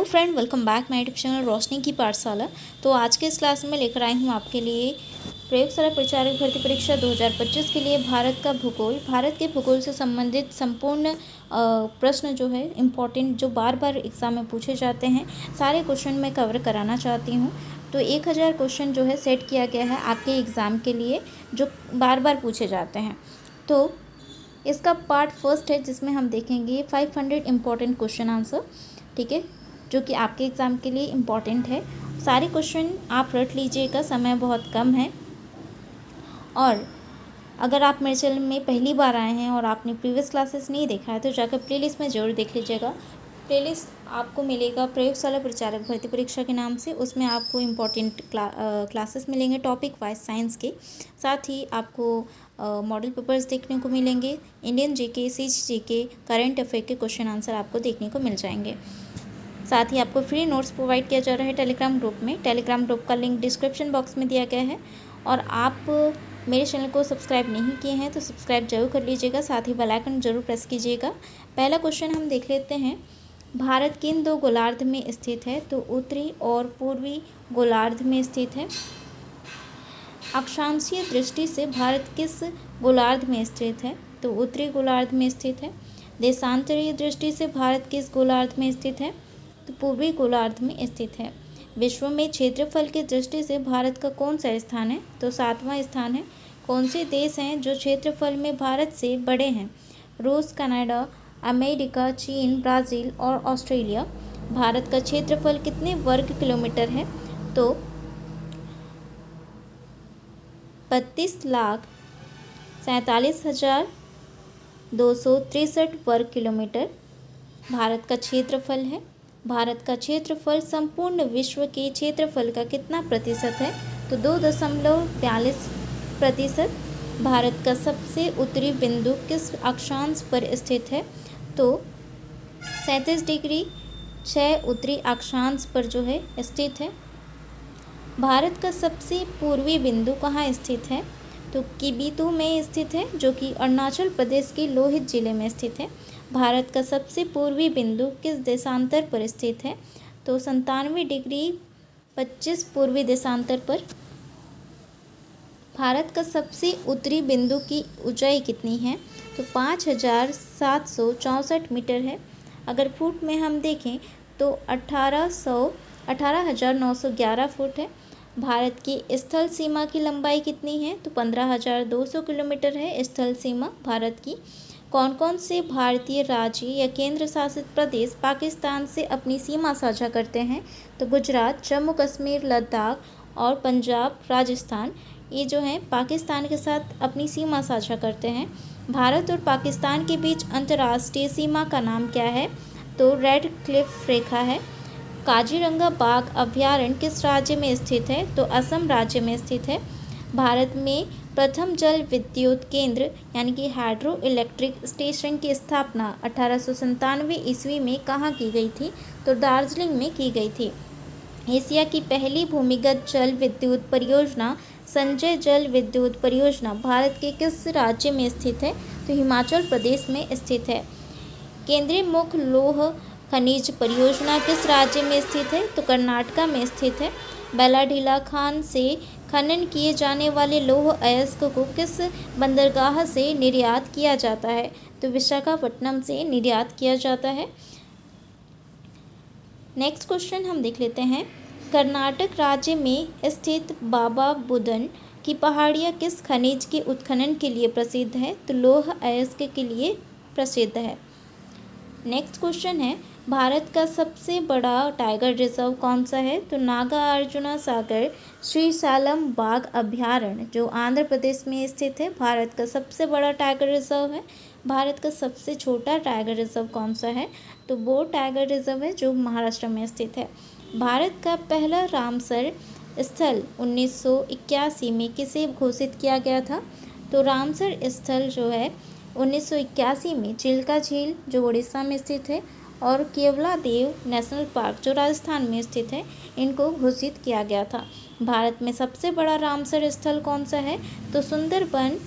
Friend, welcome back my YouTube channel Roshni की पाठशाला। तो आज के इस क्लास में लेकर आई हूँ आपके लिए प्रयोगशाला परिचारक भर्ती परीक्षा 2025 के लिए भारत के भूगोल से संबंधित संपूर्ण प्रश्न जो है इम्पोर्टेंट, जो बार बार एग्ज़ाम में पूछे जाते हैं, सारे क्वेश्चन मैं कवर कराना चाहती हूँ। तो 1000 क्वेश्चन जो है सेट किया गया है आपके एग्ज़ाम के लिए, जो बार बार पूछे जाते हैं। तो इसका पार्ट फर्स्ट है जिसमें हम देखेंगे 500 इम्पॉर्टेंट क्वेश्चन आंसर, ठीक है, जो कि आपके एग्ज़ाम के लिए इम्पॉर्टेंट है। सारे क्वेश्चन आप रट लीजिएगा, समय बहुत कम है। और अगर आप मेरे चैनल में पहली बार आए हैं और आपने प्रीवियस क्लासेस नहीं देखा है तो जाकर प्लेलिस्ट में ज़रूर देख लीजिएगा। प्लेलिस्ट आपको मिलेगा प्रयोगशाला परिचारक भर्ती परीक्षा के नाम से। उसमें आपको इम्पॉर्टेंट क्लासेस मिलेंगे टॉपिक वाइज साइंस के, साथ ही आपको मॉडल पेपर्स देखने को मिलेंगे, Indian GK, CG GK, current affair के क्वेश्चन आंसर आपको देखने को मिल जाएंगे। साथ ही आपको फ्री नोट्स प्रोवाइड किया जा रहा है टेलीग्राम ग्रुप में। टेलीग्राम ग्रुप का लिंक डिस्क्रिप्शन बॉक्स में दिया गया है। और आप मेरे चैनल को सब्सक्राइब नहीं किए हैं तो सब्सक्राइब जरूर कर लीजिएगा, साथ ही बेल आइकन जरूर प्रेस कीजिएगा। पहला क्वेश्चन हम देख लेते हैं। भारत किन दो गोलार्ध में स्थित है? तो उत्तरी और पूर्वी गोलार्ध में स्थित है। अक्षांशीय दृष्टि से भारत किस गोलार्ध में स्थित है? तो उत्तरी गोलार्ध में स्थित है। देशांतरीय दृष्टि से भारत किस गोलार्ध में स्थित है? तो पूर्वी गोलार्ध में स्थित है। विश्व में क्षेत्रफल की दृष्टि से भारत का कौन सा स्थान है? तो 7वां स्थान है। कौन से देश हैं जो क्षेत्रफल में भारत से बड़े हैं? रूस, कनाडा, अमेरिका, चीन, ब्राज़ील और ऑस्ट्रेलिया। भारत का क्षेत्रफल कितने वर्ग किलोमीटर है? तो 32,47,263 वर्ग किलोमीटर भारत का क्षेत्रफल है। भारत का क्षेत्रफल संपूर्ण विश्व के क्षेत्रफल का कितना प्रतिशत है? तो 2.42%। भारत का सबसे उत्तरी बिंदु किस अक्षांश पर स्थित है? तो 37 डिग्री 6 उत्तरी अक्षांश पर जो है स्थित है। भारत का सबसे पूर्वी बिंदु कहाँ स्थित है? तो किबितु में स्थित है, जो कि अरुणाचल प्रदेश के लोहित जिले में स्थित है। भारत का सबसे पूर्वी बिंदु किस देशांतर पर स्थित है? तो 97 डिग्री 25 पूर्वी देशांतर पर। भारत का सबसे उत्तरी बिंदु की ऊंचाई कितनी है? तो 5,764 मीटर है। अगर फुट में हम देखें तो 18,911 फुट है। भारत की स्थल सीमा की लंबाई कितनी है? तो 15,200 किलोमीटर है स्थल सीमा भारत की। कौन कौन से भारतीय राज्य या केंद्र शासित प्रदेश पाकिस्तान से अपनी सीमा साझा करते हैं? तो गुजरात, जम्मू कश्मीर, लद्दाख और पंजाब, राजस्थान, ये जो हैं पाकिस्तान के साथ अपनी सीमा साझा करते हैं। भारत और पाकिस्तान के बीच अंतर्राष्ट्रीय सीमा का नाम क्या है? तो रेड क्लिफ रेखा है। काजीरंगा बाघ अभयारण्य किस राज्य में स्थित है? तो असम राज्य में स्थित है। भारत में प्रथम जल विद्युत केंद्र यानी कि हाइड्रो इलेक्ट्रिक स्टेशन की स्थापना 1897 ईस्वी में कहाँ की गई थी? तो दार्जिलिंग में की गई थी। एशिया की पहली भूमिगत जल विद्युत परियोजना संजय जल विद्युत परियोजना भारत के किस राज्य में स्थित है? तो हिमाचल प्रदेश में स्थित है। केंद्रीय मुख्य लौह खनिज परियोजना किस राज्य में स्थित है? तो कर्नाटका में स्थित है। बेलाढीला खान से खनन किए जाने वाले लौह अयस्क को किस बंदरगाह से निर्यात किया जाता है? तो विशाखापट्टनम से निर्यात किया जाता है। नेक्स्ट क्वेश्चन हम देख लेते हैं। कर्नाटक राज्य में स्थित बाबा बुदन की पहाड़ियाँ किस खनिज के उत्खनन के लिए प्रसिद्ध है? तो लौह अयस्क के लिए प्रसिद्ध है। नेक्स्ट क्वेश्चन है, भारत का सबसे बड़ा टाइगर रिजर्व कौन सा है? तो नागार्जुना सागर श्रीशैलम बाघ अभयारण्य, जो आंध्र प्रदेश में स्थित है, भारत का सबसे बड़ा टाइगर रिजर्व है। भारत का सबसे छोटा टाइगर रिजर्व कौन सा है? तो बोर टाइगर रिजर्व है, जो महाराष्ट्र में स्थित है। भारत का पहला रामसर स्थल 1981 में किसे घोषित किया गया था? तो रामसर स्थल जो है 1981 में चिल्का झील, जो उड़ीसा में स्थित है, और केवलादेव नेशनल पार्क, जो राजस्थान में स्थित है, इनको घोषित किया गया था। भारत में सबसे बड़ा रामसर स्थल कौन सा है? तो सुंदरबन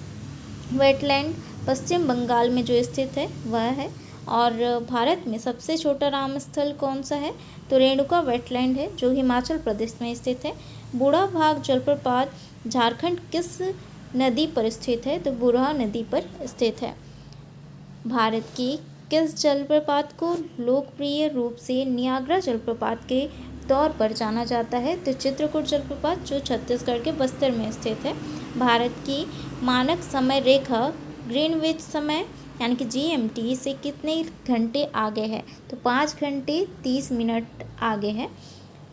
वेटलैंड पश्चिम बंगाल में जो स्थित है वह है। और भारत में सबसे छोटा राम स्थल कौन सा है? तो रेणुका वेटलैंड है, जो हिमाचल प्रदेश में स्थित है। बूढ़ा भाग जलप्रपात झारखंड किस नदी पर स्थित है? तो बुरहा नदी पर स्थित है। भारत की किस जलप्रपात को लोकप्रिय रूप से नियाग्रा जलप्रपात के तौर पर जाना जाता है? तो चित्रकूट जलप्रपात, जो छत्तीसगढ़ के बस्तर में स्थित है। भारत की मानक समय रेखा ग्रीनविच समय यानी कि GMT से कितने घंटे आगे है? तो 5 घंटे 30 मिनट आगे है।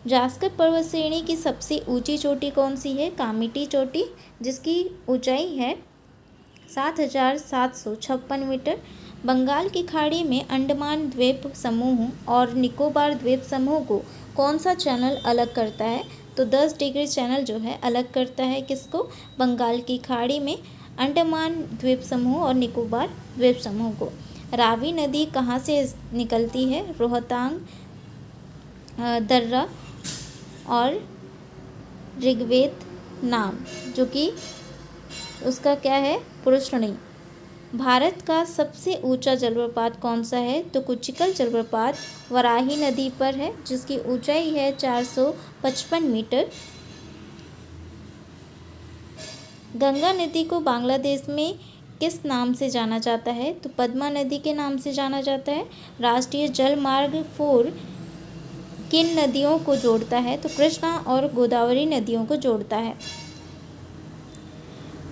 जास्कर पर्वत श्रेणी की सबसे ऊंची चोटी कौन सी है? कामिटी चोटी, जिसकी ऊंचाई है 7,756 मीटर। बंगाल की खाड़ी में अंडमान द्वीप समूह और निकोबार द्वीप समूह को कौन सा चैनल अलग करता है? तो 10 डिग्री चैनल जो है अलग करता है किसको? बंगाल की खाड़ी में अंडमान द्वीप समूह और निकोबार द्वीप समूह को। रावी नदी कहाँ से निकलती है? रोहतांग, दर्रा और ऋग्वेद नाम, जो कि उसका क्या है? पुरुषणी। भारत का सबसे ऊंचा जलप्रपात कौन सा है? तो कुचिकल जलप्रपात वराही नदी पर है, जिसकी ऊंचाई है 455 मीटर। गंगा नदी को बांग्लादेश में किस नाम से जाना जाता है? तो पद्मा नदी के नाम से जाना जाता है। राष्ट्रीय जल मार्ग 4 किन नदियों को जोड़ता है? तो कृष्णा और गोदावरी नदियों को जोड़ता है।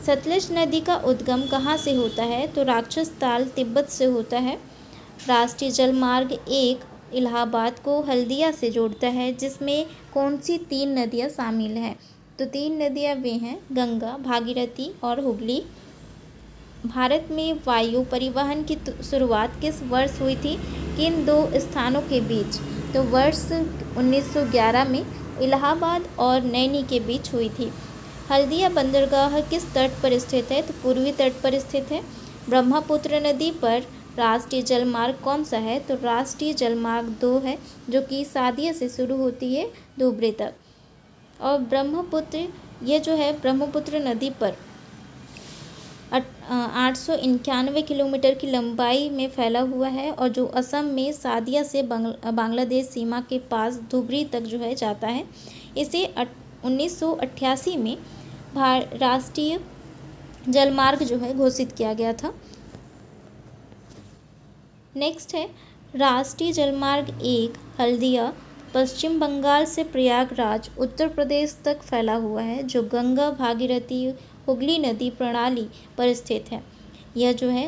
सतलज नदी का उद्गम कहाँ से होता है? तो राक्षस ताल तिब्बत से होता है। राष्ट्रीय जल मार्ग 1 इलाहाबाद को हल्दिया से जोड़ता है, जिसमें कौन सी 3 नदियाँ शामिल हैं? तो 3 नदियाँ वे हैं गंगा, भागीरथी और हुगली। भारत में वायु परिवहन की शुरुआत किस वर्ष हुई थी? किन 2 स्थानों के बीच? तो वर्ष 1911 में इलाहाबाद और नैनी के बीच हुई थी। हल्दिया बंदरगाह किस तट पर स्थित है? तो पूर्वी तट पर स्थित है। ब्रह्मपुत्र नदी पर राष्ट्रीय जलमार्ग कौन सा है? तो राष्ट्रीय जलमार्ग 2 है, जो कि सादिया से शुरू होती है धुबरी तक। और ब्रह्मपुत्र, ये जो है ब्रह्मपुत्र नदी पर 891 किलोमीटर की लंबाई में फैला हुआ है, और जो असम में सादिया से बांग्लादेश सीमा के पास धुबरी तक जो है जाता है। इसे 1988 में राष्ट्रीय जलमार्ग जो है घोषित किया गया था। नेक्स्ट है राष्ट्रीय जलमार्ग 1 हल्दिया पश्चिम बंगाल से प्रयागराज उत्तर प्रदेश तक फैला हुआ है, जो गंगा भागीरथी हुगली नदी प्रणाली पर स्थित है। यह जो है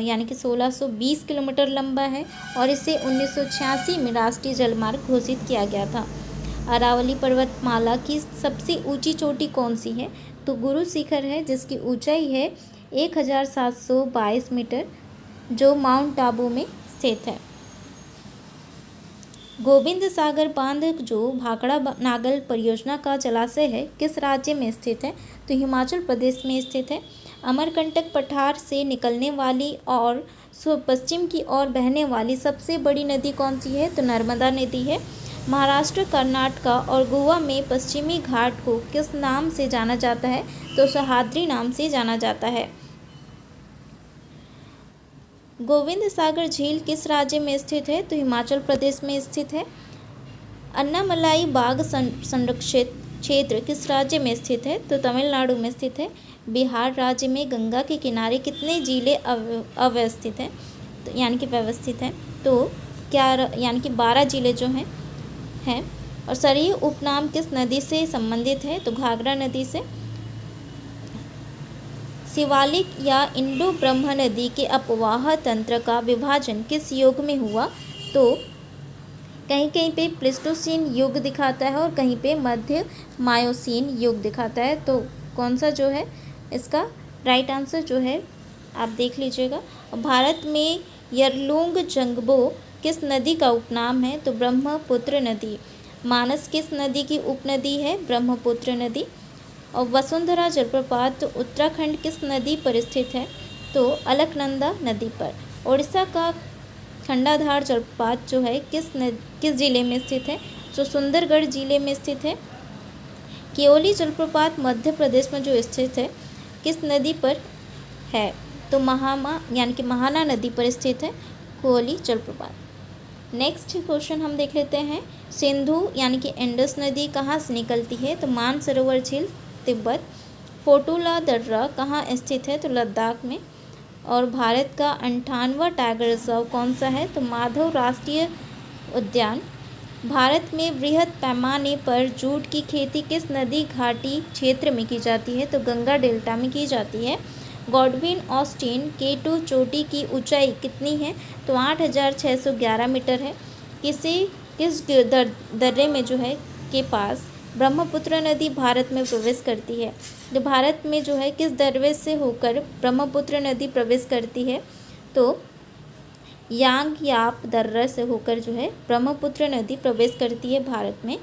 यानी कि 1620 किलोमीटर लंबा है, और इसे 1986 में राष्ट्रीय जलमार्ग घोषित किया गया था। अरावली पर्वतमाला की सबसे ऊंची चोटी कौन सी है? तो गुरु शिखर है, जिसकी ऊंचाई है 1722 मीटर, जो माउंट आबू में स्थित है। गोविंद सागर बांध, जो भाखड़ा नागल परियोजना का जलाशय है, किस राज्य में स्थित है? तो हिमाचल प्रदेश में स्थित है। अमरकंटक पठार से निकलने वाली और पश्चिम की ओर बहने वाली सबसे बड़ी नदी कौन सी है? तो नर्मदा नदी है। महाराष्ट्र, कर्नाटक और गोवा में पश्चिमी घाट को किस नाम से जाना जाता है? तो सह्याद्री नाम से जाना जाता है। गोविंद सागर झील किस राज्य में स्थित है? तो हिमाचल प्रदेश में स्थित है। अन्नामलाई बाघ संरक्षित क्षेत्र किस राज्य में स्थित है? तो तमिलनाडु में स्थित है। बिहार राज्य में गंगा के किनारे कितने जिले अवस्थित हैं? तो यानी कि व्यवस्थित हैं? तो क्या यानी कि 12 जिले जो हैं। और सरयू उपनाम किस नदी से संबंधित है? तो घाघरा नदी से। शिवालिक या इंडो ब्रह्म नदी के अपवाह तंत्र का विभाजन किस युग में हुआ? तो कहीं कहीं पे प्लेस्टोसीन युग दिखाता है और कहीं पे मध्य मायोसीन युग दिखाता है। तो कौन सा जो है इसका राइट आंसर जो है आप देख लीजिएगा। भारत में यरलुंग जंगबो किस नदी का उपनाम है? तो ब्रह्मपुत्र नदी। मानस किस नदी की उपनदी है? ब्रह्मपुत्र नदी। और वसुंधरा जलप्रपात उत्तराखंड किस नदी पर स्थित है? तो अलकनंदा नदी पर। उड़ीसा का खंडाधार जलप्रपात जो है किस जिले में स्थित है? जो सुंदरगढ़ जिले में स्थित है। केओली जलप्रपात मध्य प्रदेश में जो स्थित है किस नदी पर है? तो महाना नदी पर स्थित है। कोहली जलप्रपात। नेक्स्ट क्वेश्चन हम देख लेते हैं, सिंधु यानी कि इंडस नदी कहाँ से निकलती है? तो मानसरोवर झील, तिब्बत। फोटुला दर्रा कहाँ स्थित है? तो लद्दाख में। और भारत का 58वां टाइगर रिजर्व कौन सा है? तो माधव राष्ट्रीय उद्यान। भारत में बृहद पैमाने पर जूट की खेती किस नदी घाटी क्षेत्र में की जाती है? तो गंगा डेल्टा में की जाती है। गॉडविन ऑस्टिन K2 चोटी की ऊंचाई कितनी है? तो 8,611 मीटर है। किस दर्रे में जो है के पास ब्रह्मपुत्र नदी भारत में प्रवेश करती है? जो भारत में जो है किस दर्रे से होकर ब्रह्मपुत्र नदी प्रवेश करती है? तो यांगयाप दर्रा से होकर जो है ब्रह्मपुत्र नदी प्रवेश करती है भारत में।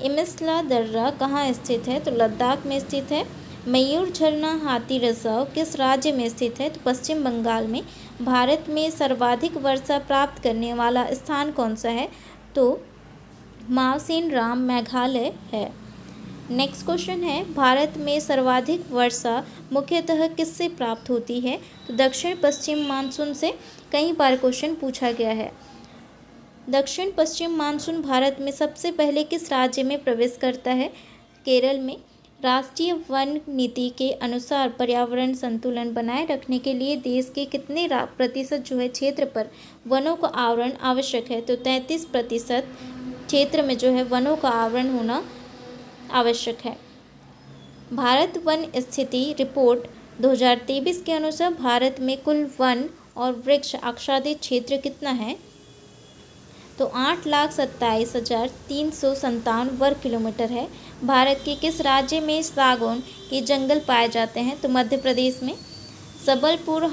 इमिसला दर्रा कहाँ स्थित है? तो लद्दाख में स्थित है। मयूर झरना हाथी रिजर्व किस राज्य में स्थित है? तो पश्चिम बंगाल में। भारत में सर्वाधिक वर्षा प्राप्त करने वाला स्थान कौन सा है? तो मावसिन राम मेघालय है। नेक्स्ट क्वेश्चन है, भारत में सर्वाधिक वर्षा मुख्यतः किससे प्राप्त होती है? तो दक्षिण पश्चिम मानसून से। कई बार क्वेश्चन पूछा गया है। दक्षिण पश्चिम मानसून भारत में सबसे पहले किस राज्य में प्रवेश करता है? केरल में। राष्ट्रीय वन नीति के अनुसार पर्यावरण संतुलन बनाए रखने के लिए देश के कितने प्रतिशत जो है क्षेत्र पर वनों का आवरण आवश्यक है? तो 33% क्षेत्र में जो है वनों का आवरण होना आवश्यक है। भारत वन स्थिति रिपोर्ट 2023 के अनुसार भारत में कुल वन और वृक्ष आच्छादित क्षेत्र कितना है? तो 8,27,357 वर्ग किलोमीटर है। भारत के किस राज्य में सागौन के जंगल पाए जाते हैं? तो मध्य प्रदेश में। संबलपुर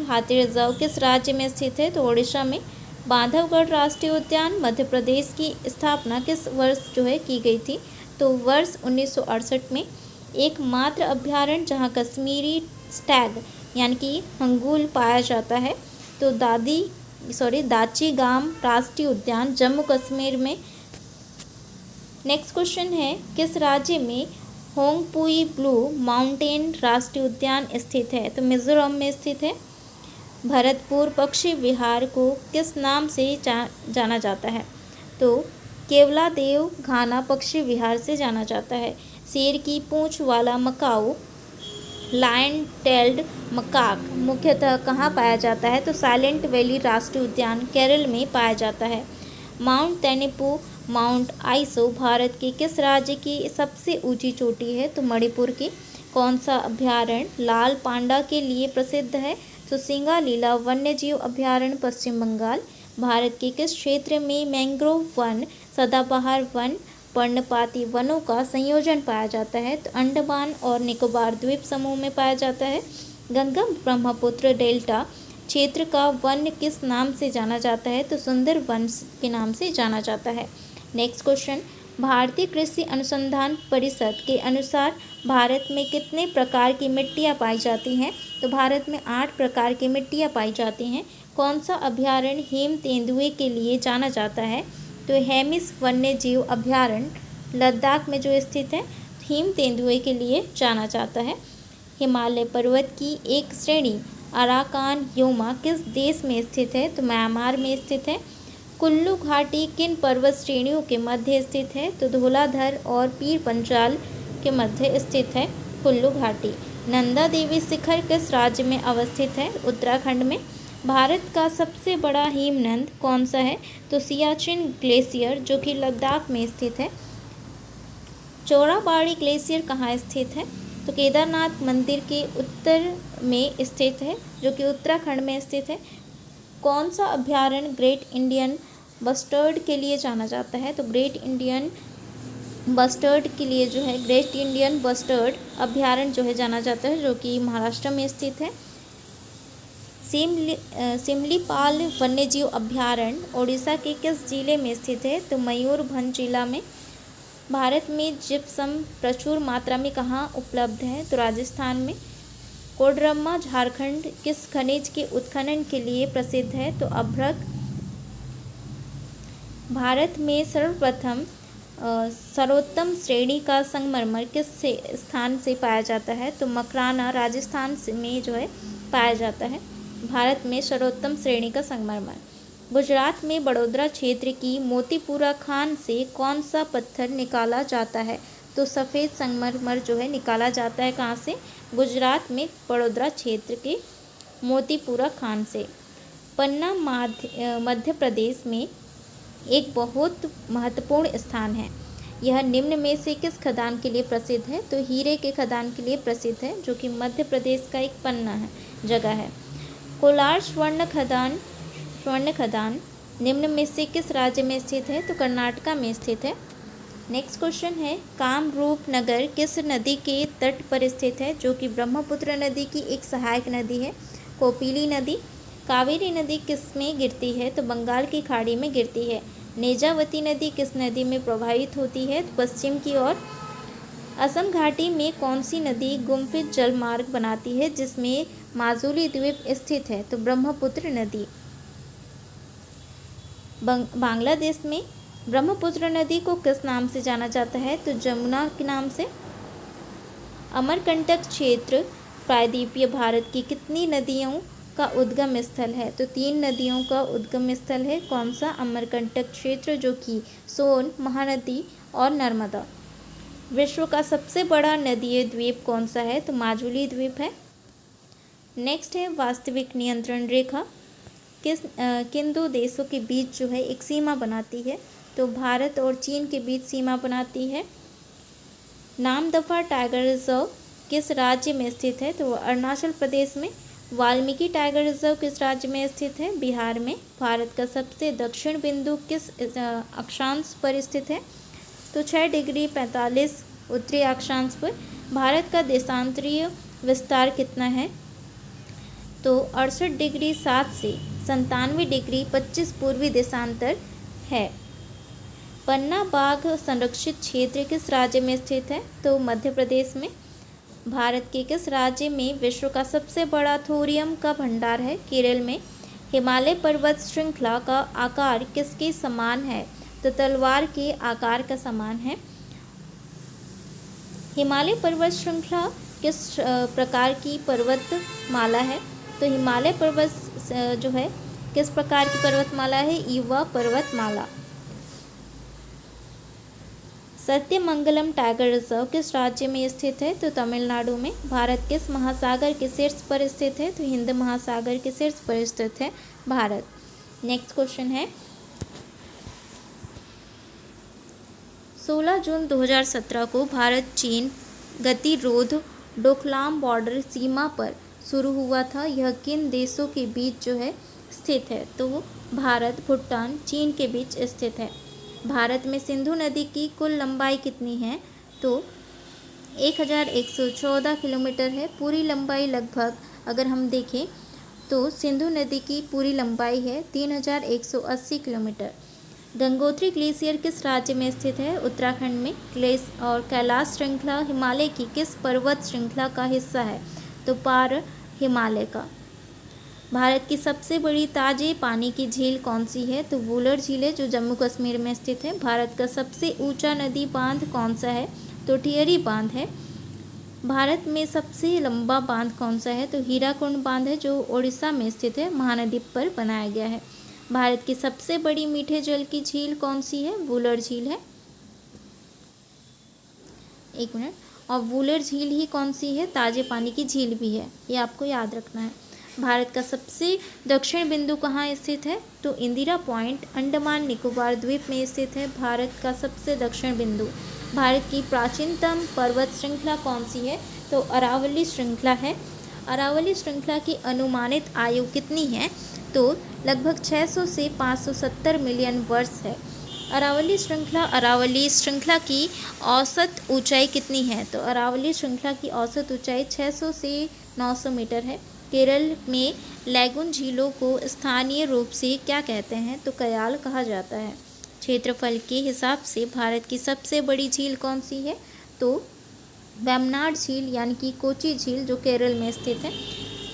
हाथी रिजर्व किस राज्य में स्थित है? तो ओडिशा में। बांधवगढ़ राष्ट्रीय उद्यान मध्य प्रदेश की स्थापना किस वर्ष जो है की गई थी? तो वर्ष 1968 में। एकमात्र अभ्यारण्य जहां कश्मीरी स्टैग यानी कि हंगूल पाया जाता है तो दाची गाम राष्ट्रीय उद्यान जम्मू कश्मीर में। नेक्स्ट क्वेश्चन है, किस राज्य में होंगपुई ब्लू माउंटेन राष्ट्रीय उद्यान स्थित है? तो मिजोरम में स्थित है। भरतपुर पक्षी विहार को किस नाम से जाना जाता है? तो केवलादेव घाना पक्षी विहार से जाना जाता है। शेर की पूंछ वाला मकाऊ लायन टेल्ड मकाक मुख्यतः कहाँ पाया जाता है? तो साइलेंट वैली राष्ट्रीय उद्यान केरल में पाया जाता है। माउंट तेनिपू माउंट आइसो भारत के किस राज्य की सबसे ऊंची चोटी है? तो मणिपुर की। कौन सा अभ्यारण्य लाल पांडा के लिए प्रसिद्ध है? तो सिंगालीला वन्यजीव अभ्यारण्य पश्चिम बंगाल। भारत के किस क्षेत्र में मैंग्रोव वन सदाबहार वन पर्णपाती वनों का संयोजन पाया जाता है? तो अंडमान और निकोबार द्वीप समूह में पाया जाता है। गंगा ब्रह्मपुत्र डेल्टा क्षेत्र का वन किस नाम से जाना जाता है? तो सुंदर वन के नाम से जाना जाता है। नेक्स्ट क्वेश्चन, भारतीय कृषि अनुसंधान परिषद के अनुसार भारत में कितने प्रकार की मिट्टियाँ पाई जाती हैं? तो भारत में 8 प्रकार की मिट्टियाँ पाई जाती हैं। कौन सा अभ्यारण्य हेम तेंदुए के लिए जाना जाता है? तो हेमिस वन्य जीव अभ्यारण्य लद्दाख में जो स्थित है हेम तेंदुए के लिए जाना जाता है। हिमालय पर्वत की एक श्रेणी अराकान योमा किस देश में स्थित है? तो म्यांमार में स्थित है। कुल्लू घाटी किन पर्वत श्रेणियों के मध्य स्थित है? तो धौलाधर और पीर पंजाल के मध्य स्थित है कुल्लू घाटी। नंदा देवी शिखर किस राज्य में अवस्थित है? उत्तराखंड में। भारत का सबसे बड़ा हिमनद कौन सा है? तो सियाचिन ग्लेशियर जो कि लद्दाख में स्थित है। चौराबाड़ी ग्लेशियर कहाँ स्थित है? तो केदारनाथ मंदिर के उत्तर में स्थित है जो कि उत्तराखंड में स्थित है। कौन सा अभ्यारण्य ग्रेट इंडियन बस्टर्ड के लिए जाना जाता है? तो ग्रेट इंडियन बस्टर्ड अभ्यारण्य जो है जाना जाता है जो कि महाराष्ट्र में स्थित है। सिमलीपाल वन्यजीव अभ्यारण्य ओडिशा के किस जिले में स्थित है? तो मयूरभंज जिला में। भारत में जिप्सम प्रचुर मात्रा में कहाँ उपलब्ध है? तो राजस्थान में। कोडरम्मा झारखंड किस खनिज के उत्खनन के लिए प्रसिद्ध है? तो अभ्रक। भारत में सर्वप्रथम सर्वोत्तम श्रेणी का संगमरमर किस स्थान से पाया जाता है? तो मकराना राजस्थान में जो है पाया जाता है। भारत में सर्वोत्तम श्रेणी का संगमरमर। गुजरात में बड़ोदरा क्षेत्र की मोतीपुरा खान से कौन सा पत्थर निकाला जाता है? तो सफ़ेद संगमरमर जो है निकाला जाता है कहाँ से? गुजरात में बड़ोदरा क्षेत्र के मोतीपुरा खान से। पन्ना मध्य प्रदेश में एक बहुत महत्वपूर्ण स्थान है। यह निम्न में से किस खदान के लिए प्रसिद्ध है? तो हीरे के खदान के लिए प्रसिद्ध है, जो कि मध्य प्रदेश का एक पन्ना है, जगह है। कोलार स्वर्ण खदान निम्न में से किस राज्य में स्थित है? तो कर्नाटका में स्थित है। नेक्स्ट क्वेश्चन है, कामरूप नगर किस नदी के तट पर स्थित है? जो कि ब्रह्मपुत्र नदी की एक सहायक नदी है, कोपिली नदी। कावेरी नदी किस में गिरती है? तो बंगाल की खाड़ी में गिरती है। नेजावती नदी किस नदी में प्रवाहित होती है? तो पश्चिम की ओर। असम घाटी में कौन सी नदी गुम्फित जलमार्ग बनाती है, जिसमें माजुली द्वीप स्थित है? तो ब्रह्मपुत्र नदी। बांग्लादेश में ब्रह्मपुत्र नदी को किस नाम से जाना जाता है? तो जमुना के नाम से। अमरकंटक क्षेत्र प्रायद्वीपीय भारत की कितनी नदियों का उद्गम स्थल है? तो 3 नदियों का उद्गम स्थल है। कौन सा? अमरकंटक क्षेत्र, जो कि सोन, महानदी और नर्मदा। विश्व का सबसे बड़ा नदीय द्वीप कौन सा है? तो माजुली द्वीप है। नेक्स्ट है, वास्तविक नियंत्रण रेखा किन दो देशों के बीच जो है एक सीमा बनाती है? तो भारत और चीन के बीच सीमा बनाती है। नामदफा टाइगर रिजर्व किस राज्य में स्थित है? तो अरुणाचल प्रदेश में। वाल्मीकि टाइगर रिजर्व किस राज्य में स्थित है? बिहार में। भारत का सबसे दक्षिण बिंदु किस अक्षांश पर स्थित है? तो 6 डिग्री 45 उत्तरी अक्षांश पर। भारत का देशांतरीय विस्तार कितना है? तो 68 डिग्री 7 से 97 डिग्री 25 पूर्वी देशांतर है। पन्ना बाघ संरक्षित क्षेत्र किस राज्य में स्थित है? तो मध्य प्रदेश में। भारत के किस राज्य में विश्व का सबसे बड़ा थोरियम का भंडार है? केरल में। हिमालय पर्वत श्रृंखला का आकार किसके समान है? तो तलवार के आकार का समान है। हिमालय पर्वत श्रृंखला किस प्रकार की पर्वतमाला है? तो हिमालय पर्वत जो है किस प्रकार की पर्वतमाला है? युवा पर्वतमाला। सत्यमंगलम टाइगर रिजर्व किस राज्य में स्थित है? तो तमिलनाडु में। भारत किस महासागर के शीर्ष पर स्थित है? तो हिंद महासागर के शीर्ष पर स्थित है भारत। नेक्स्ट क्वेश्चन है, 16 जून 2017 को भारत चीन गतिरोध डोकलाम बॉर्डर सीमा पर शुरू हुआ था। यह किन देशों के बीच जो है स्थित है? तो भारत, भूटान, चीन के बीच स्थित है। भारत में सिंधु नदी की कुल लंबाई कितनी है? तो 1114 किलोमीटर है। पूरी लंबाई लगभग अगर हम देखें तो सिंधु नदी की पूरी लंबाई है 3180 किलोमीटर। गंगोत्री ग्लेशियर किस राज्य में स्थित है? उत्तराखंड में। और कैलाश श्रृंखला हिमालय की किस पर्वत श्रृंखला का हिस्सा है? तो पार हिमालय का। भारत की सबसे बड़ी ताजे पानी की झील कौन सी है? तो वुलर झील है, जो जम्मू कश्मीर में स्थित है। भारत का सबसे ऊंचा नदी बांध कौन सा है? तो टिहरी बांध है। भारत में सबसे लंबा बांध कौन सा है? तो हीराकुंड बांध है, जो ओडिशा में स्थित है, महानदी पर बनाया गया है। भारत की सबसे बड़ी मीठे जल की झील कौन सी है? वुलर झील है। एक मिनट। और वुलर झील ही कौन सी है? ताजे पानी की झील भी है, ये आपको याद रखना है। भारत का सबसे दक्षिण बिंदु कहाँ स्थित है? तो इंदिरा पॉइंट अंडमान निकोबार द्वीप में स्थित है भारत का सबसे दक्षिण बिंदु। भारत की प्राचीनतम पर्वत श्रृंखला कौन सी है? तो अरावली श्रृंखला है। अरावली श्रृंखला की अनुमानित आयु कितनी है? तो लगभग 600 से 570 मिलियन वर्ष है। अरावली श्रृंखला की औसत ऊंचाई कितनी है? तो अरावली श्रृंखला की औसत ऊंचाई 600 से 900 मीटर है। केरल में लैगून झीलों को स्थानीय रूप से क्या कहते हैं? तो कयाल कहा जाता है। क्षेत्रफल के हिसाब से भारत की सबसे बड़ी झील कौन सी है? तो वेम्बनाड झील यानी कि कोची झील, जो केरल में स्थित है।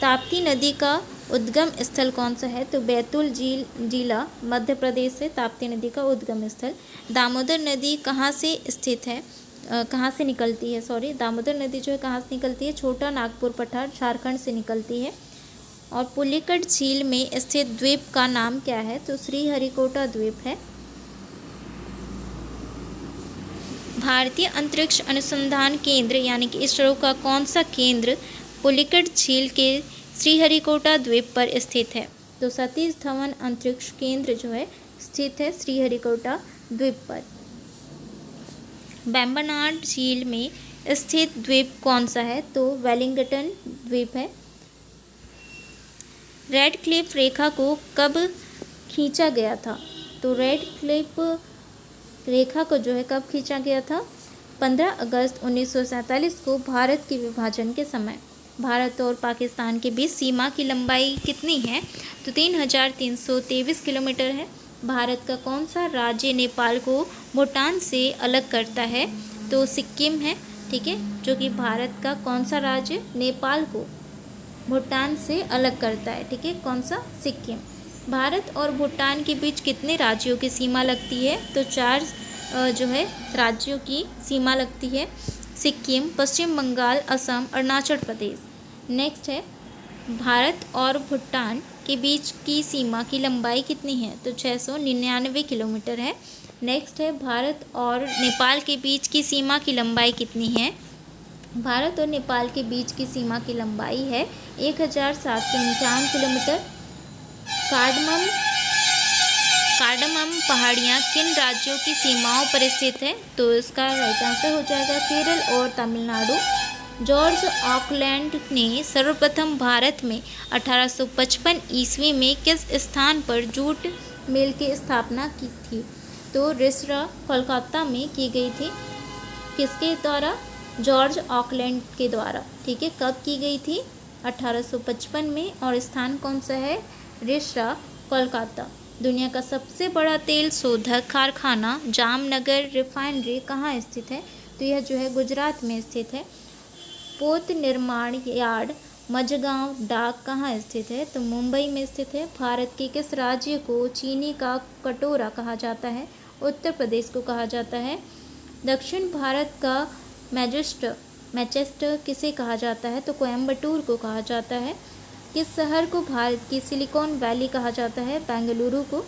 ताप्ती नदी का उद्गम स्थल कौन सा है? तो बैतूल जिला मध्य प्रदेश से ताप्ती नदी का उद्गम स्थल। दामोदर नदी कहाँ से स्थित है? कहाँ से निकलती है? दामोदर नदी जो है कहाँ से निकलती है? छोटा नागपुर पठार झारखंड से निकलती है। और पुलिकट झील में स्थित द्वीप का नाम क्या है? तो श्रीहरिकोटा द्वीप है। भारतीय अंतरिक्ष अनुसंधान केंद्र यानी कि इसरो का कौन सा केंद्र पुलिकट झील के श्रीहरिकोटा द्वीप पर स्थित है? तो सतीश धवन अंतरिक्ष केंद्र जो है स्थित है श्रीहरिकोटा द्वीप पर। वेम्बनाड झील में स्थित द्वीप कौन सा है? तो वेलिंगटन द्वीप है। रेड क्लिफ रेखा को कब खींचा गया था? तो रेड क्लिफ रेखा को जो है कब खींचा गया था? 15 अगस्त 1947 को भारत के विभाजन के समय। भारत और पाकिस्तान के बीच सीमा की लंबाई कितनी है? तो 3323 किलोमीटर है। भारत का कौन सा राज्य नेपाल को भूटान से अलग करता है? तो सिक्किम है, ठीक है, जो कि भारत का कौन सा राज्य नेपाल को भूटान से अलग करता है, ठीक है, कौन सा? सिक्किम। भारत और भूटान के बीच कितने राज्यों की सीमा लगती है? तो 4 जो है राज्यों की सीमा लगती है। सिक्किम, पश्चिम बंगाल, असम, अरुणाचल प्रदेश। नेक्स्ट है भारत और भूटान के बीच की सीमा की लंबाई कितनी है? तो 699 किलोमीटर है। नेक्स्ट है भारत और नेपाल के बीच की सीमा की लंबाई कितनी है? भारत और नेपाल के बीच की सीमा की लंबाई है 1751 किलोमीटर। कार्डमम पहाड़ियाँ किन राज्यों की सीमाओं पर स्थित है? तो इसका राइट आंसर हो जाएगा केरल और तमिलनाडु। जॉर्ज ऑकलैंड ने सर्वप्रथम भारत में 1855 ईस्वी में किस स्थान पर जूट मिल की स्थापना की थी? तो रिसरा, कोलकाता में की गई थी। किसके द्वारा? जॉर्ज ऑकलैंड के द्वारा, ठीक है। कब की गई थी? 1855 में। और स्थान कौन सा है? रिसरा, कोलकाता। दुनिया का सबसे बड़ा तेल शोधक कारखाना जामनगर रिफाइनरी कहाँ स्थित है? तो यह जो है गुजरात में स्थित है। पोत निर्माण यार्ड मझगांव डाक कहाँ स्थित है? तो मुंबई में स्थित है। भारत के किस राज्य को चीनी का कटोरा कहा जाता है? उत्तर प्रदेश को कहा जाता है। दक्षिण भारत का मैनचेस्टर किसे कहा जाता है? तो कोयम्बटूर को कहा जाता है। किस शहर को भारत की सिलिकॉन वैली कहा जाता है? बेंगलुरु को।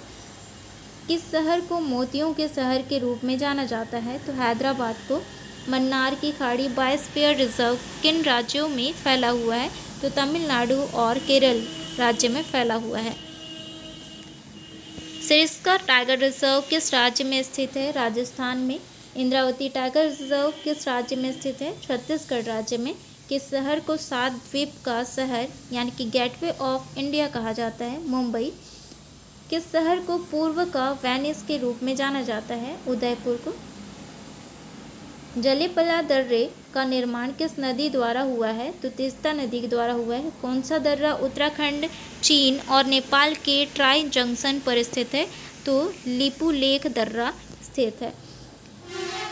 किस शहर को मोतियों के शहर के रूप में जाना जाता है? तो हैदराबाद को। मन्नार की खाड़ी बायोस्फीयर रिजर्व किन राज्यों में फैला हुआ है? तो तमिलनाडु और केरल राज्य में फैला हुआ है। सरिस्का टाइगर रिजर्व किस राज्य में स्थित है? राजस्थान में। इंद्रावती टाइगर रिजर्व किस राज्य में स्थित है? छत्तीसगढ़ राज्य में। किस शहर को 7 द्वीप का शहर यानी कि गेटवे ऑफ इंडिया कहा जाता है? मुंबई। किस शहर को पूर्व का वेनिस के रूप में जाना जाता है? उदयपुर को। जलेपला दर्रे का निर्माण किस नदी द्वारा हुआ है? तो तीस्ता नदी के द्वारा हुआ है। कौन सा दर्रा उत्तराखंड, चीन और नेपाल के ट्राई जंक्शन पर स्थित है? तो लिपुलेख दर्रा स्थित है।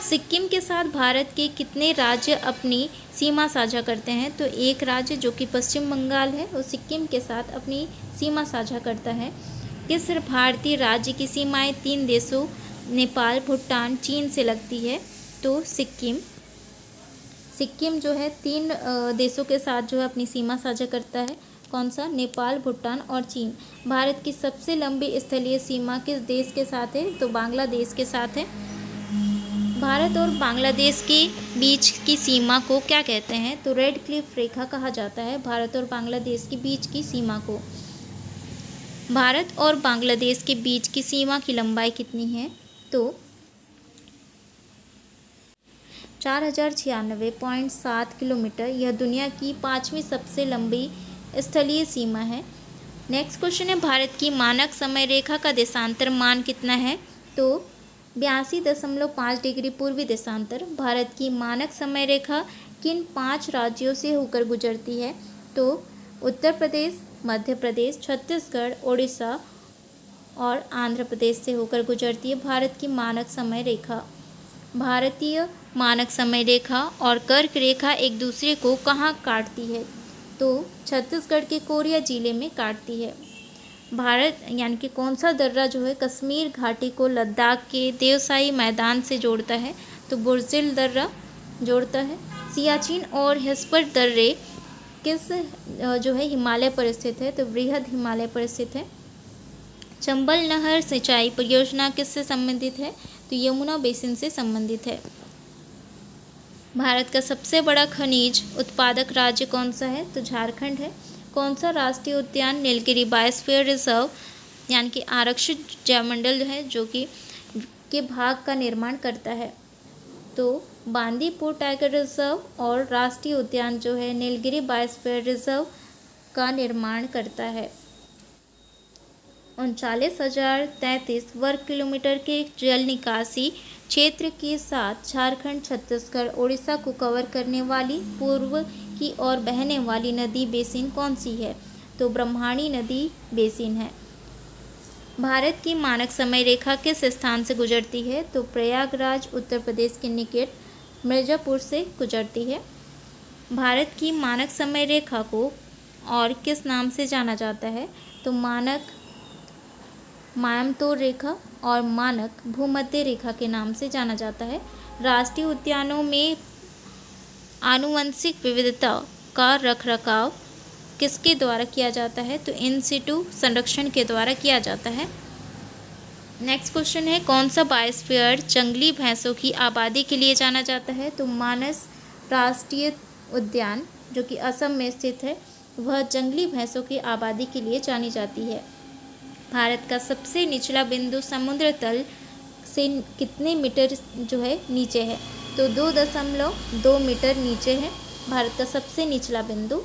सिक्किम के साथ भारत के कितने राज्य अपनी सीमा साझा करते हैं? तो एक राज्य जो कि पश्चिम बंगाल है वो सिक्किम के साथ अपनी सीमा साझा करता है। किस भारतीय राज्य की सीमाएं 3 देशों नेपाल, भूटान, चीन से लगती है? तो सिक्किम जो है 3 देशों के साथ जो है अपनी सीमा साझा करता है। कौन सा? नेपाल, भूटान और चीन। भारत की सबसे लंबी स्थलीय सीमा किस देश के साथ है? तो बांग्लादेश के साथ है। भारत और बांग्लादेश के बीच की सीमा को क्या कहते हैं? तो रेड क्लिफ रेखा कहा जाता है भारत और बांग्लादेश के बीच की सीमा को। भारत और बांग्लादेश के बीच की सीमा की लंबाई कितनी है? तो 4096.7 किलोमीटर। यह दुनिया की 5वीं सबसे लंबी स्थलीय सीमा है। नेक्स्ट क्वेश्चन है भारत की मानक समय रेखा का देशांतर मान कितना है? तो 82.5 डिग्री पूर्वी देशांतर। भारत की मानक समय रेखा किन 5 राज्यों से होकर गुजरती है? तो उत्तर प्रदेश, मध्य प्रदेश, छत्तीसगढ़, ओडिशा और आंध्र प्रदेश से होकर गुजरती है भारत की मानक समय रेखा। भारतीय मानक समय रेखा और कर्क रेखा एक दूसरे को कहाँ काटती है? तो छत्तीसगढ़ के कोरिया जिले में काटती है। भारत यानी कि कौन सा दर्रा जो है कश्मीर घाटी को लद्दाख के देवसाई मैदान से जोड़ता है? तो बुर्जिल दर्रा जोड़ता है। सियाचिन और हेस्पर दर्रे किस जो है हिमालय पर स्थित है? तो बृहद हिमालय पर स्थित है। चंबल नहर सिंचाई परियोजना किससे संबंधित है? तो यमुना बेसिन से संबंधित है। भारत का सबसे बड़ा खनिज उत्पादक राज्य कौन सा है? तो झारखंड है। कौन सा राष्ट्रीय उद्यान नीलगिरी बायोस्फीयर रिजर्व यानी कि आरक्षित जैवमंडल है जो कि के भाग का निर्माण करता है? तो बांदीपुर टाइगर रिजर्व और राष्ट्रीय उद्यान जो है नीलगिरी बायोस्फीयर रिजर्व का निर्माण करता है। 39,033 वर्ग किलोमीटर के जल निकासी क्षेत्र के साथ झारखंड, छत्तीसगढ़, उड़ीसा को कवर करने वाली पूर्व की ओर बहने वाली नदी बेसिन कौन सी है? तो ब्रह्मणी नदी बेसिन है। भारत की मानक समय रेखा किस स्थान से गुजरती है? तो प्रयागराज उत्तर प्रदेश के निकट मिर्ज़ापुर से गुजरती है। भारत की मानक समय रेखा को और किस नाम से जाना जाता है? तो मानक मायामतोर रेखा और मानक भूमध्य रेखा के नाम से जाना जाता है। राष्ट्रीय उद्यानों में आनुवंशिक विविधता का रखरखाव किसके द्वारा किया जाता है? तो इन सिटू संरक्षण के द्वारा किया जाता है। नेक्स्ट क्वेश्चन है, कौन सा बायोस्फीयर जंगली भैंसों की आबादी के लिए जाना जाता है? तो मानस राष्ट्रीय उद्यान जो कि असम में स्थित है वह जंगली भैंसों की आबादी के लिए जानी जाती है। भारत का सबसे निचला बिंदु समुद्र तल से कितने मीटर जो है नीचे है? तो 2.2 मीटर नीचे है भारत का सबसे निचला बिंदु।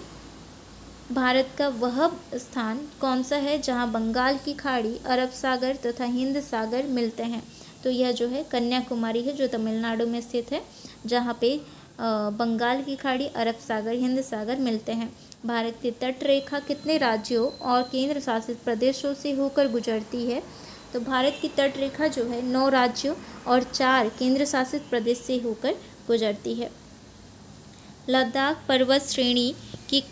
भारत का वह स्थान कौन सा है जहां बंगाल की खाड़ी, अरब सागर तथा हिंद सागर मिलते हैं? तो यह जो है कन्याकुमारी है जो तमिलनाडु में स्थित है, जहां पे बंगाल की खाड़ी, अरब सागर, हिंद सागर मिलते हैं। भारत की तट रेखा कितने राज्यों और केंद्र शासित प्रदेशों से होकर गुजरती है? तो भारत की तट रेखा जो है 9 राज्यों और 4 केंद्र शासित प्रदेश से होकर गुजरती है। लद्दाख पर्वत श्रेणी की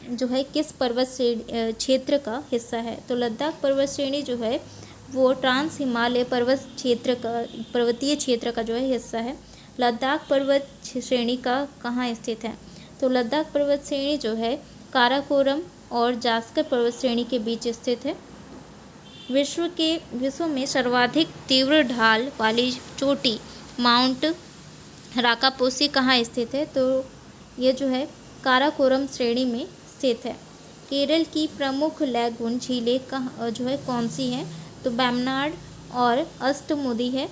जो है किस पर्वत क्षेत्र का हिस्सा है? तो लद्दाख पर्वत श्रेणी जो है वो ट्रांस हिमालय पर्वतीय क्षेत्र का जो है हिस्सा है। लद्दाख पर्वत श्रेणी का कहाँ स्थित है? तो लद्दाख पर्वत श्रेणी जो है काराकोरम और जास्कर पर्वत श्रेणी के बीच स्थित है। विश्व में सर्वाधिक तीव्र ढाल वाली चोटी माउंट राकापोसी कहाँ स्थित है? तो ये जो है काराकोरम श्रेणी में स्थित है। केरल की प्रमुख लैगून झीलें कहाँ जो है कौन सी हैं? तो वेम्बनाड और अष्टमुदी है।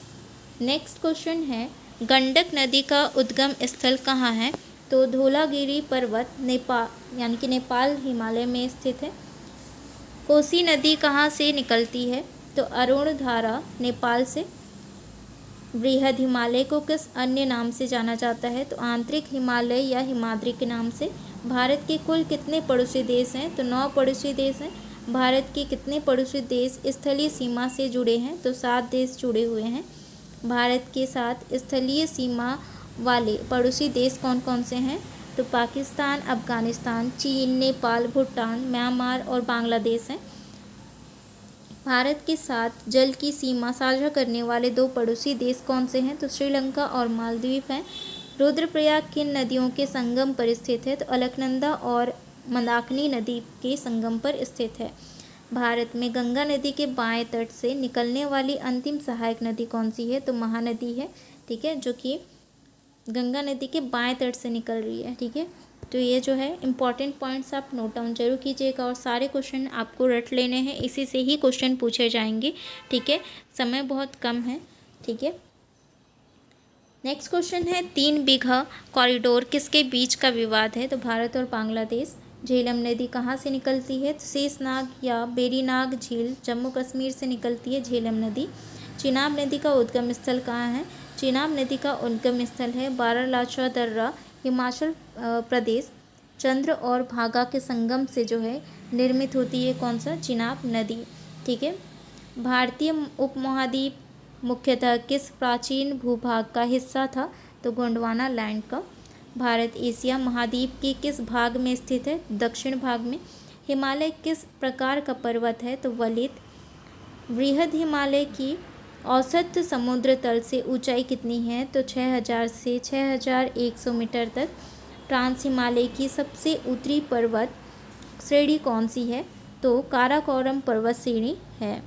नेक्स्ट क्वेश्चन है, गंडक नदी का उद्गम स्थल कहाँ है? तो धौलागिरी पर्वत नेपाल यानी कि नेपाल हिमालय में स्थित है। कोसी नदी कहाँ से निकलती है? तो अरुणधारा नेपाल से। बृहद हिमालय को किस अन्य नाम से जाना जाता है? तो आंतरिक हिमालय या हिमाद्री के नाम से। भारत के कुल कितने पड़ोसी देश हैं? तो 9 पड़ोसी देश हैं। भारत के कितने पड़ोसी देश स्थलीय सीमा से जुड़े हैं? तो 7 देश जुड़े हुए हैं। भारत के साथ स्थलीय सीमा वाले पड़ोसी देश कौन कौन से हैं? तो पाकिस्तान, अफगानिस्तान, चीन, नेपाल, भूटान, म्यांमार और बांग्लादेश हैं। भारत के साथ जल की सीमा साझा करने वाले 2 पड़ोसी देश कौन से हैं? तो श्रीलंका और मालदीव हैं। रुद्रप्रयाग किन नदियों के संगम पर स्थित है? तो अलकनंदा और मंदाकिनी नदी के संगम पर स्थित है। भारत में गंगा नदी के बाएं तट से निकलने वाली अंतिम सहायक नदी कौन सी है? तो महानदी है, ठीक है, जो कि गंगा नदी के बाएं तट से निकल रही है, ठीक है। तो ये जो है इम्पॉर्टेंट पॉइंट्स आप नोट डाउन जरूर कीजिएगा और सारे क्वेश्चन आपको रट लेने हैं, इसी से ही क्वेश्चन पूछे जाएंगे, ठीक है। समय बहुत कम है, ठीक है। नेक्स्ट क्वेश्चन है, 3 बीघा कॉरिडोर किसके बीच का विवाद है? तो भारत और बांग्लादेश। झेलम नदी कहाँ से निकलती है? तो शेषनाग या बेरीनाग झील जम्मू कश्मीर से निकलती है झेलम नदी। चिनाब नदी का उद्गम स्थल कहाँ है? चिनाब नदी का उद्गम स्थल है बारालाचा दर्रा, हिमाचल प्रदेश। चंद्र और भागा के संगम से जो है निर्मित होती है कौन सा? चिनाब नदी, ठीक है। भारतीय उपमहाद्वीप मुख्यतः किस प्राचीन भूभाग का हिस्सा था? तो गोंडवाना लैंड का। भारत एशिया महाद्वीप के किस भाग में स्थित है? दक्षिण भाग में। हिमालय किस प्रकार का पर्वत है? तो वलित। बृहद हिमालय की औसत समुद्र तल से ऊंचाई कितनी है? तो 6000 से 6100 मीटर तक। ट्रांस हिमालय की सबसे ऊंची पर्वत श्रेणी कौन सी है? तो काराकोरम पर्वत श्रेणी है।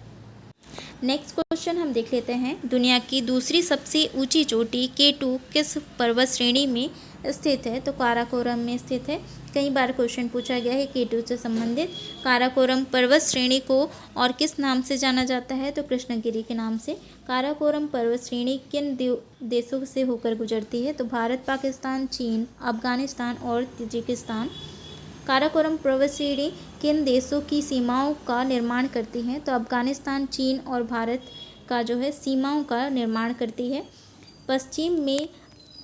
नेक्स्ट क्वेश्चन हम देख लेते हैं। दुनिया की दूसरी सबसे ऊंची चोटी K2 किस पर्वत श्रेणी में स्थित है? तो काराकोरम में स्थित है। कई बार क्वेश्चन पूछा गया है K2 से संबंधित। काराकोरम पर्वत श्रेणी को और किस नाम से जाना जाता है? तो कृष्णगिरी के नाम से। काराकोरम पर्वत श्रेणी किन देशों से होकर गुजरती है? तो भारत, पाकिस्तान, चीन, अफगानिस्तान और तजिकिस्तान। काराकोरम पर्वत श्रेणी किन देशों की सीमाओं का निर्माण करती है? तो अफगानिस्तान, चीन और भारत का जो है सीमाओं का निर्माण करती है। पश्चिम में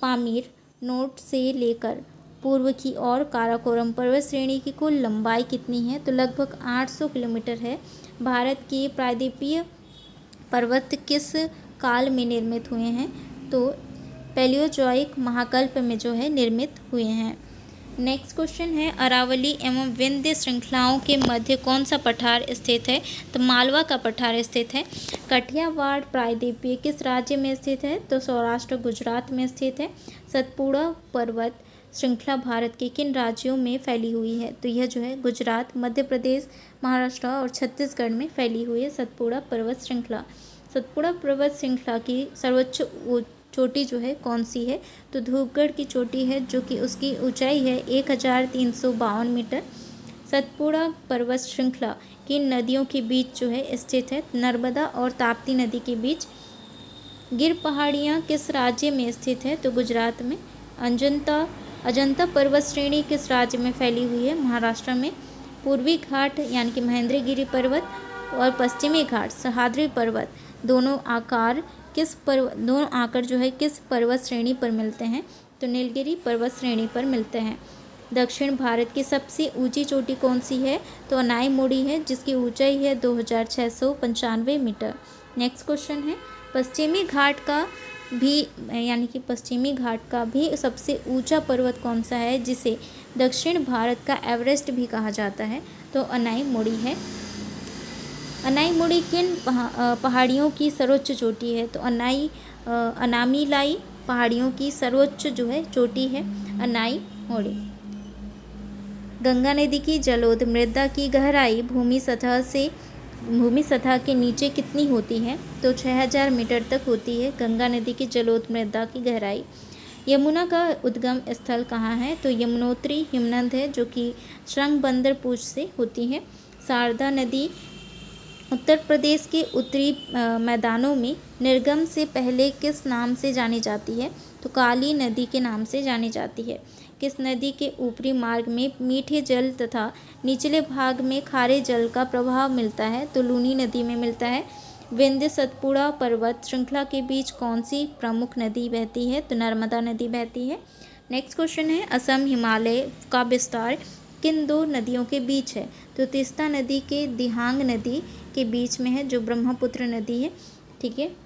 पामीर नोट से लेकर पूर्व की ओर काराकोरम पर्वत श्रेणी की कुल लंबाई कितनी है? तो लगभग 800 किलोमीटर है। भारत के प्रायद्वीपीय पर्वत किस काल में निर्मित हुए हैं? तो पैलियोजोइक महाकल्प में जो है निर्मित हुए हैं। नेक्स्ट क्वेश्चन है, अरावली एवं विंध्य श्रृंखलाओं के मध्य कौन सा पठार स्थित है? तो मालवा का पठार स्थित है। कठियावाड़ प्रायद्वीपीय किस राज्य में स्थित है? तो सौराष्ट्र गुजरात में स्थित है। सतपुड़ा पर्वत श्रृंखला भारत के किन राज्यों में फैली हुई है? तो यह जो है गुजरात, मध्य प्रदेश, महाराष्ट्र और छत्तीसगढ़ में फैली हुई है सतपुड़ा पर्वत श्रृंखला। सतपुड़ा पर्वत श्रृंखला की सर्वोच्च चोटी जो है कौन सी है? तो धूपगढ़ की चोटी है, जो कि उसकी ऊंचाई है 1352 मीटर। सतपुड़ा पर्वत श्रृंखला किन नदियों के बीच जो है स्थित है? नर्मदा और ताप्ती नदी के बीच। गिर पहाड़ियाँ किस राज्य में स्थित है? तो गुजरात में। अजंता पर्वत श्रेणी किस राज्य में फैली हुई है? महाराष्ट्र में। पूर्वी घाट यानी कि महेंद्रगिरी पर्वत और पश्चिमी घाट सह्याद्री पर्वत दोनों आकार जो है किस पर्वत श्रेणी पर मिलते हैं? तो नीलगिरी पर्वत श्रेणी पर मिलते हैं। दक्षिण भारत की सबसे ऊंची चोटी कौन सी है? तो अनाईमुड़ी है, जिसकी ऊंचाई है 2695 मीटर। नेक्स्ट क्वेश्चन है, पश्चिमी घाट का भी सबसे ऊंचा पर्वत कौन सा है, जिसे दक्षिण भारत का एवरेस्ट भी कहा जाता है? तो अनाईमुड़ी है। अनाईमुड़ी किन पहाड़ियों की सर्वोच्च चोटी है? तो अनामीलाई पहाड़ियों की सर्वोच्च जो है चोटी है अनाईमुड़ी। गंगा नदी की जलोढ़ मृदा की गहराई भूमि सतह के नीचे कितनी होती है? तो 6000 मीटर तक होती है गंगा नदी की जलोढ़ मृदा की गहराई। यमुना का उद्गम स्थल कहाँ है? तो यमुनोत्री हिमनद है, जो कि श्रंगबंदर पूछ से होती है। शारदा नदी उत्तर प्रदेश के उत्तरी मैदानों में निर्गम से पहले किस नाम से जानी जाती है? तो काली नदी के नाम से जानी जाती है। किस नदी के ऊपरी मार्ग में मीठे जल तथा निचले भाग में खारे जल का प्रवाह मिलता है? तो लूनी नदी में मिलता है। विंध्य सतपुड़ा पर्वत श्रृंखला के बीच कौन सी प्रमुख नदी बहती है? तो नर्मदा नदी बहती है। नेक्स्ट क्वेश्चन है, असम हिमालय का विस्तार किन दो नदियों के बीच है? तो तीस्ता नदी के दिहांग नदी के बीच में है, जो ब्रह्मपुत्र नदी है। ठीक है।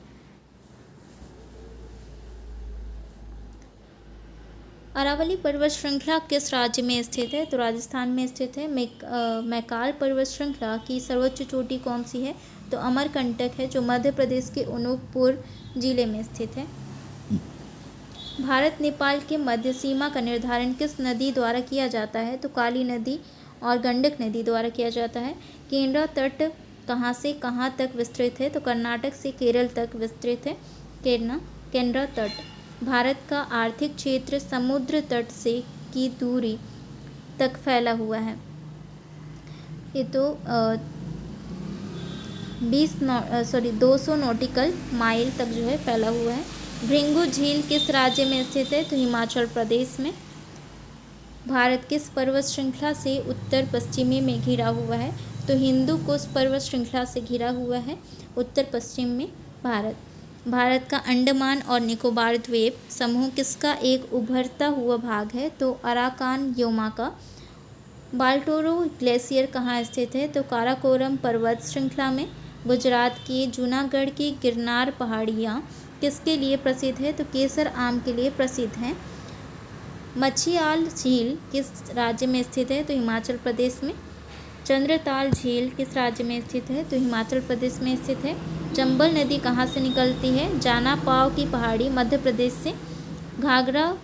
अरावली पर्वत श्रृंखला किस राज्य में स्थित है? तो राजस्थान में स्थित है। मैकाल पर्वत श्रृंखला की सर्वोच्च चोटी कौन सी है? तो अमरकंटक है, जो मध्य प्रदेश के अनूपपुर जिले में स्थित है। भारत नेपाल के मध्य सीमा का निर्धारण किस नदी द्वारा किया जाता है? तो काली नदी और गंडक नदी द्वारा किया जाता है। केनरा तट कहाँ से कहाँ तक विस्तृत है? तो कर्नाटक से केरल तक विस्तृत है केनरा तट। भारत का आर्थिक क्षेत्र समुद्र तट से की दूरी तक फैला हुआ है। ये तो 200 नॉटिकल माइल तक जो है फैला हुआ है। भृंगु झील किस राज्य में स्थित है? तो हिमाचल प्रदेश में। भारत किस पर्वत श्रृंखला से उत्तर पश्चिमी में घिरा हुआ है? तो हिंदू कुश पर्वत श्रृंखला से घिरा हुआ है उत्तर पश्चिम में भारत का अंडमान और निकोबार द्वीप समूह किसका एक उभरता हुआ भाग है? तो अराकान योमा का। बाल्टोरो ग्लेशियर कहाँ स्थित है? तो काराकोरम पर्वत श्रृंखला में। गुजरात के जूनागढ़ की गिरनार पहाड़ियाँ किसके लिए प्रसिद्ध है? तो केसर आम के लिए प्रसिद्ध हैं। मछियाल झील किस राज्य में स्थित है? तो हिमाचल प्रदेश में। चंद्रताल झील किस राज्य में स्थित है? तो हिमाचल प्रदेश में स्थित है। चंबल नदी कहाँ से निकलती है? जाना पाव की पहाड़ी मध्य प्रदेश से। घाघरा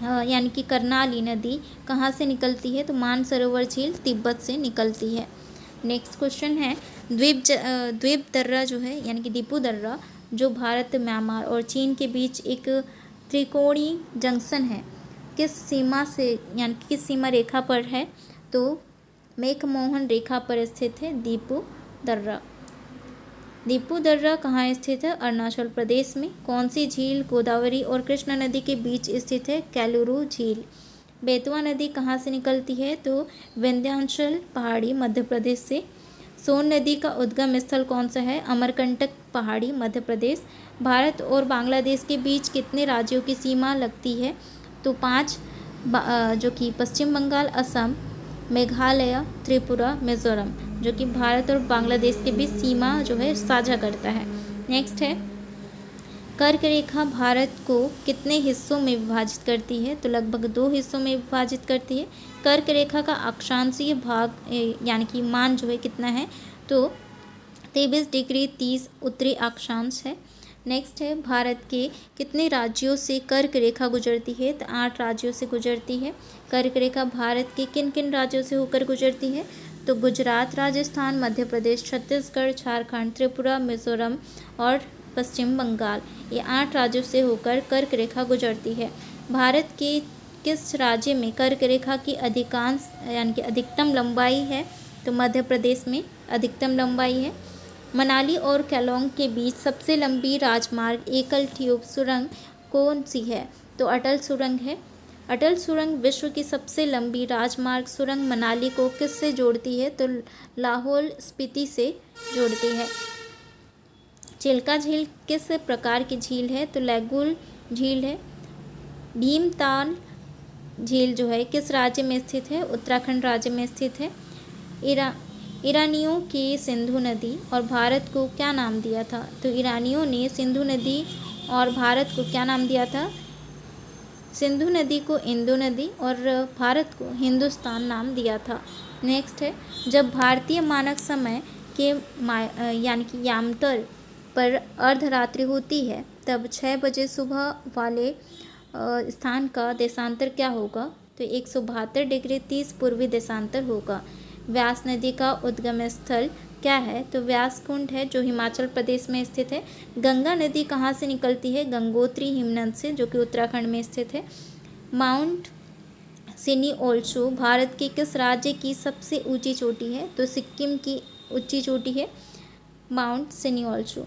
यानी कि कर्णाली नदी कहाँ से निकलती है? तो मानसरोवर झील तिब्बत से निकलती है। नेक्स्ट क्वेश्चन है, द्वीप दर्रा जो है यानी कि दीपू दर्रा जो भारत, म्यांमार और चीन के बीच एक त्रिकोणीय जंक्शन है, किस सीमा से यानी कि किस सीमा रेखा पर है? तो मैकमोहन रेखा पर स्थित है दीपू दर्रा। दीपू दर्रा कहाँ स्थित है? अरुणाचल प्रदेश में। कौन सी झील गोदावरी और कृष्णा नदी के बीच स्थित है? केलुरु झील। बेतवा नदी कहाँ से निकलती है? तो विंध्याचल पहाड़ी मध्य प्रदेश से। सोन नदी का उद्गम स्थल कौन सा है? अमरकंटक पहाड़ी मध्य प्रदेश। भारत और बांग्लादेश के बीच कितने राज्यों की सीमा लगती है? तो 5, जो कि पश्चिम बंगाल, असम, मेघालय, त्रिपुरा, मिजोरम, जो कि भारत और बांग्लादेश के बीच सीमा जो है साझा करता है। नेक्स्ट है, कर्क रेखा भारत को कितने हिस्सों में विभाजित करती है? तो लगभग 2 हिस्सों में विभाजित करती है। कर्क रेखा का अक्षांशीय भाग यानी कि मान जो है कितना है? तो 23 डिग्री 30 उत्तरी अक्षांश है। नेक्स्ट है, भारत के कितने राज्यों से कर्क रेखा गुजरती है? तो 8 राज्यों से गुजरती है। कर्क रेखा भारत के किन किन राज्यों से होकर गुजरती है? तो गुजरात, राजस्थान, मध्य प्रदेश, छत्तीसगढ़, झारखंड, त्रिपुरा, मिजोरम और पश्चिम बंगाल, ये 8 राज्यों से होकर कर्क रेखा गुजरती है। भारत के किस राज्य में कर्क रेखा की अधिकांश यानी कि अधिकतम लंबाई है? तो मध्य प्रदेश में अधिकतम लंबाई है। मनाली और केलोंग के बीच सबसे लंबी राजमार्ग एकल ट्यूब सुरंग कौन सी है? तो अटल सुरंग है। अटल सुरंग विश्व की सबसे लंबी राजमार्ग सुरंग मनाली को किससे जोड़ती है? तो लाहौल स्पीति से जोड़ती है। चिल्का झील किस प्रकार की झील है? तो लैगूल झील है। भीमताल झील जो है किस राज्य में स्थित है? उत्तराखंड राज्य में स्थित है। ईरानियों के सिंधु नदी और भारत को क्या नाम दिया था? तो ईरानियों ने सिंधु नदी और भारत को क्या नाम दिया था? सिंधु नदी को इंदु नदी और भारत को हिंदुस्तान नाम दिया था। नेक्स्ट है, जब भारतीय मानक समय के यानी कि यामतर पर अर्धरात्रि होती है तब 6 बजे सुबह वाले स्थान का देशांतर क्या होगा? तो 172 डिग्री 30 पूर्वी देशांतर होगा। व्यास नदी का उद्गम स्थल क्या है? तो व्यास कुंड है जो हिमाचल प्रदेश में स्थित है। गंगा नदी कहाँ से निकलती है? गंगोत्री हिमनद से, जो कि उत्तराखंड में स्थित है। माउंट सिनिओल्चो भारत के किस राज्य की सबसे ऊंची चोटी है? तो सिक्किम की ऊंची चोटी है माउंट सिनिओल्चो।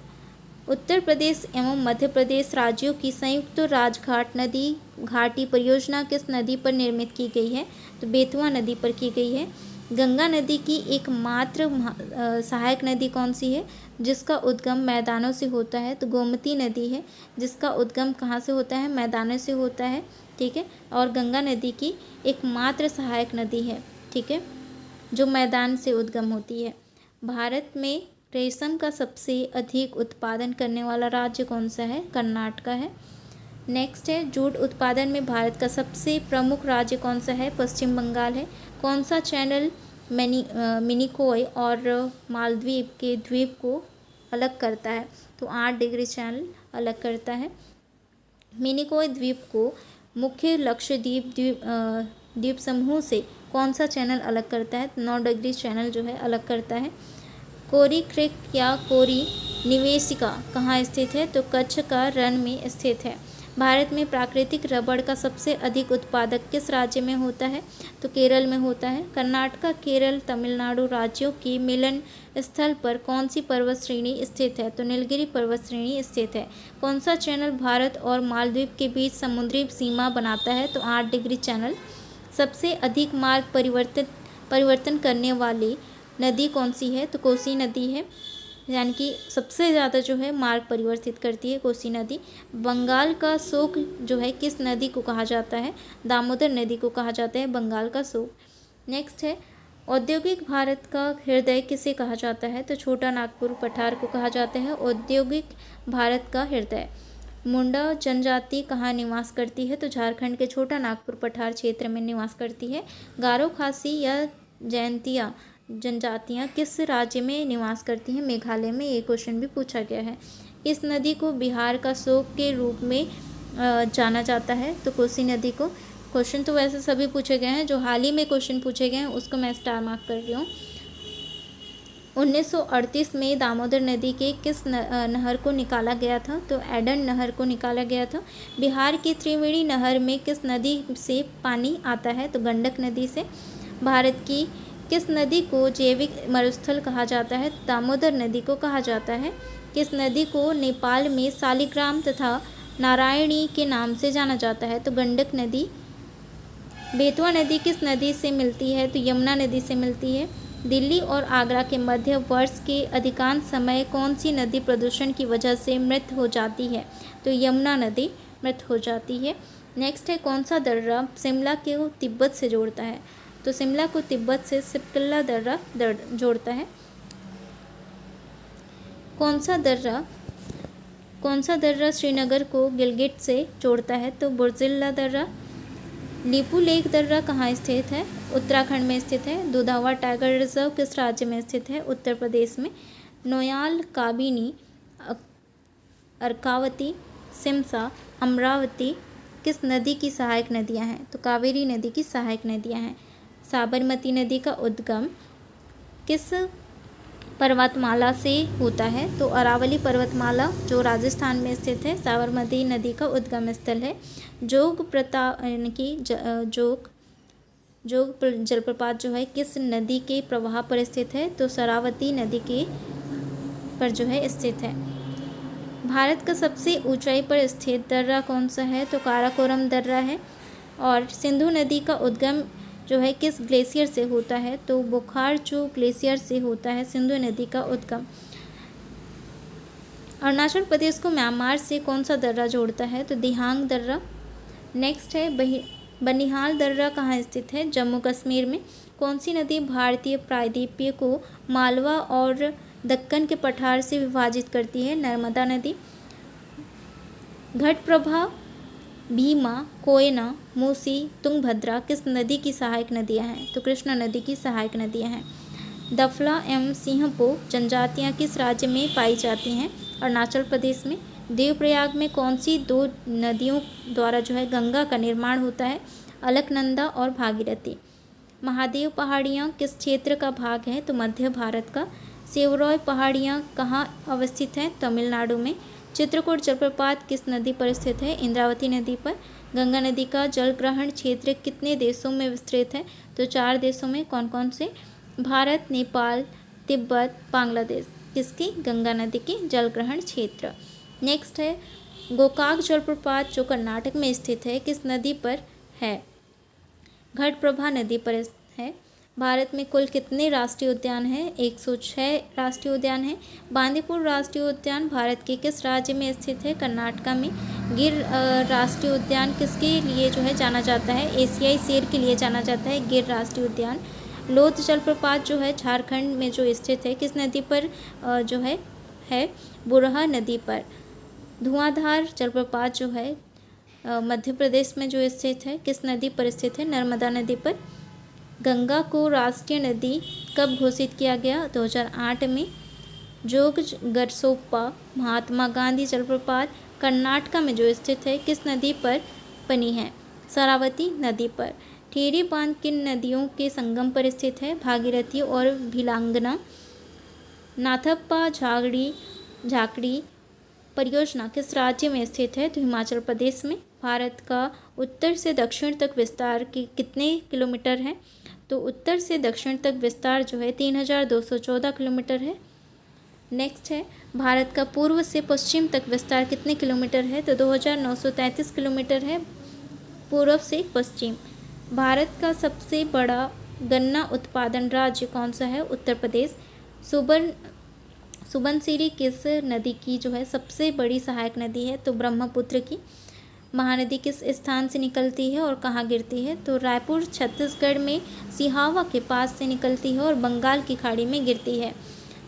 उत्तर प्रदेश एवं मध्य प्रदेश राज्यों की संयुक्त राजघाट नदी घाटी परियोजना किस नदी पर निर्मित की गई है? तो बेतवा नदी पर की गई है। गंगा नदी की एकमात्र सहायक नदी कौन सी है जिसका उद्गम मैदानों से होता है? तो गोमती नदी है जिसका उद्गम कहाँ से होता है? मैदानों से होता है। ठीक है, और गंगा नदी की एकमात्र सहायक नदी है, ठीक है, जो मैदान से उद्गम होती है। भारत में रेशम का सबसे अधिक उत्पादन करने वाला राज्य कौन सा है? कर्नाटक है। नेक्स्ट है, जूट उत्पादन में भारत का सबसे प्रमुख राज्य कौन सा है? पश्चिम बंगाल है। कौन सा चैनल मिनिकॉय और मालदीव के द्वीप को अलग करता है? तो 8 डिग्री चैनल अलग करता है। मिनिकॉय द्वीप को मुख्य लक्षद्वीप द्वीप समूह से कौन सा चैनल अलग करता है? 9 डिग्री चैनल जो है अलग करता है। कोरी क्रीक या कोरी निवेशिका कहाँ स्थित है? तो कच्छ का रण में स्थित है। भारत में प्राकृतिक रबड़ का सबसे अधिक उत्पादक किस राज्य में होता है? तो केरल में होता है। कर्नाटक, केरल, तमिलनाडु राज्यों के मिलन स्थल पर कौन सी पर्वत श्रेणी स्थित है? तो नीलगिरी पर्वत श्रेणी स्थित है। कौन सा चैनल भारत और मालदीव के बीच समुद्री सीमा बनाता है? तो 8 डिग्री चैनल। सबसे अधिक मार्ग परिवर्तन करने वाली नदी कौन सी है? तो कोसी नदी है, यानी कि सबसे ज़्यादा जो है मार्ग परिवर्तित करती है कोसी नदी। बंगाल का शोक जो है किस नदी को कहा जाता है? दामोदर नदी को कहा जाता है बंगाल का शोक। नेक्स्ट है, औद्योगिक भारत का हृदय किसे कहा जाता है? तो छोटा नागपुर पठार को कहा जाता है औद्योगिक भारत का हृदय। मुंडा जनजाति कहाँ निवास करती है? तो झारखंड के छोटा नागपुर पठार क्षेत्र में निवास करती है। गारो, खासी या जयंतिया जनजातियाँ किस राज्य में निवास करती हैं? मेघालय में। ये क्वेश्चन भी पूछा गया है। इस नदी को बिहार का शोक के रूप में जाना जाता है? तो कोसी नदी को। क्वेश्चन तो वैसे सभी पूछे गए हैं, जो हाल ही में क्वेश्चन पूछे गए हैं उसको मैं स्टार मार्क कर रही हूँ। 1938 में दामोदर नदी के किस नहर को निकाला गया था? तो एडन नहर को निकाला गया था। बिहार की त्रिवेणी नहर में किस नदी से पानी आता है? तो गंडक नदी से। भारत की किस नदी को जैविक मरुस्थल कहा जाता है? दामोदर नदी को कहा जाता है। किस नदी को नेपाल में शालिग्राम तथा नारायणी के नाम से जाना जाता है? तो गंडक नदी। बेतवा नदी किस नदी से मिलती है? तो यमुना नदी से मिलती है। दिल्ली और आगरा के मध्य वर्ष के अधिकांश समय कौन सी नदी प्रदूषण की वजह से मृत हो जाती है? तो यमुना नदी मृत हो जाती है। नेक्स्ट है, कौन सा दर्रा शिमला को तिब्बत से जोड़ता है? तो शिमला को तिब्बत से सिपकल्ला दर्रा जोड़ता है। कौन सा दर्रा श्रीनगर को गिलगिट से जोड़ता है? तो बुर्जिल्ला दर्रा। लिपू लेक दर्रा कहाँ स्थित है? उत्तराखंड में स्थित है। दुधावा टाइगर रिजर्व किस राज्य में स्थित है? उत्तर प्रदेश में। नोयाल, काबिनी, अर्कावती, सिमसा, अमरावती किस नदी की सहायक नदियाँ हैं? तो कावेरी नदी की सहायक नदियाँ हैं। साबरमती नदी का उद्गम किस पर्वतमाला से होता है? तो अरावली पर्वतमाला जो राजस्थान में स्थित है, साबरमती नदी का उद्गम स्थल है। जोग जलप्रपात जो है किस नदी के प्रवाह पर स्थित है? तो शरावती नदी के पर जो है स्थित है। भारत का सबसे ऊंचाई पर स्थित दर्रा कौन सा है? तो काराकोरम दर्रा है। और सिंधु नदी का उद्गम जो है किस ग्लेशियर से होता है? तो बोखारचू ग्लेशियर से होता है सिंधु नदी का उद्गम। अरुणाचल प्रदेश को म्यांमार से कौन सा दर्रा जोड़ता है? तो दिहांग दर्रा। नेक्स्ट है, बनिहाल दर्रा कहाँ स्थित है? जम्मू कश्मीर में। कौन सी नदी भारतीय प्रायद्वीप को मालवा और दक्कन के पठार से विभाजित करती है? नर्मदा नदी। घटप्रभा, भीमा, कोयना, मूसी, तुंगभद्रा किस नदी की सहायक नदियाँ हैं? तो कृष्णा नदी की सहायक नदियाँ हैं। दफला एवं सिंहपो जनजातियाँ किस राज्य में पाई जाती हैं? अरुणाचल प्रदेश में। देवप्रयाग में कौन सी दो नदियों द्वारा जो है गंगा का निर्माण होता है? अलकनंदा और भागीरथी। महादेव पहाड़ियाँ किस क्षेत्र का भाग है? तो मध्य भारत का। सेवरॉय पहाड़ियाँ कहाँ अवस्थित हैं? तमिलनाडु में। चित्रकूट जलप्रपात किस नदी पर स्थित है? इंद्रावती नदी पर। गंगा नदी का जल ग्रहण क्षेत्र कितने देशों में विस्तृत है? तो 4 देशों में। कौन कौन से? भारत, नेपाल, तिब्बत, बांग्लादेश। किसकी? गंगा नदी के जल ग्रहण क्षेत्र। नेक्स्ट है, गोकाक जलप्रपात जो कर्नाटक में स्थित है किस नदी पर है? घटप्रभा नदी पर है। भारत में कुल कितने राष्ट्रीय उद्यान हैं? 106 राष्ट्रीय उद्यान हैं। बांदीपुर राष्ट्रीय उद्यान भारत के किस राज्य में स्थित है? कर्नाटका में। गिर राष्ट्रीय उद्यान किसके लिए जो है जाना जाता है? एशियाई शेर के लिए जाना जाता है गिर राष्ट्रीय उद्यान। लोध जलप्रपात जो है झारखंड में जो स्थित है किस नदी पर जो है बुरहा नदी पर। धुआंधार जलप्रपात जो है मध्य प्रदेश में जो स्थित है किस नदी पर स्थित है? नर्मदा नदी पर। गंगा को राष्ट्रीय नदी कब घोषित किया गया? 2008 में। जोग गरसोप्पा महात्मा गांधी जलप्रपात कर्नाटका में जो स्थित है किस नदी पर बनी है? शरावती नदी पर। टिहरी बांध किन नदियों के संगम पर स्थित है? भागीरथी और भिलांगना। नाथप्पा झाकड़ी परियोजना किस राज्य में स्थित है? तो हिमाचल प्रदेश में। भारत का उत्तर से दक्षिण तक विस्तार कितने किलोमीटर है? तो उत्तर से दक्षिण तक विस्तार जो है 3214 किलोमीटर है। नेक्स्ट है, भारत का पूर्व से पश्चिम तक विस्तार कितने किलोमीटर है? तो 2933 किलोमीटर है पूर्व से पश्चिम। भारत का सबसे बड़ा गन्ना उत्पादन राज्य कौन सा है? उत्तर प्रदेश। सुबनसिरी किस नदी की जो है सबसे बड़ी सहायक नदी है? तो ब्रह्मपुत्र की। महानदी किस स्थान से निकलती है और कहाँ गिरती है? तो रायपुर छत्तीसगढ़ में सिहावा के पास से निकलती है और बंगाल की खाड़ी में गिरती है।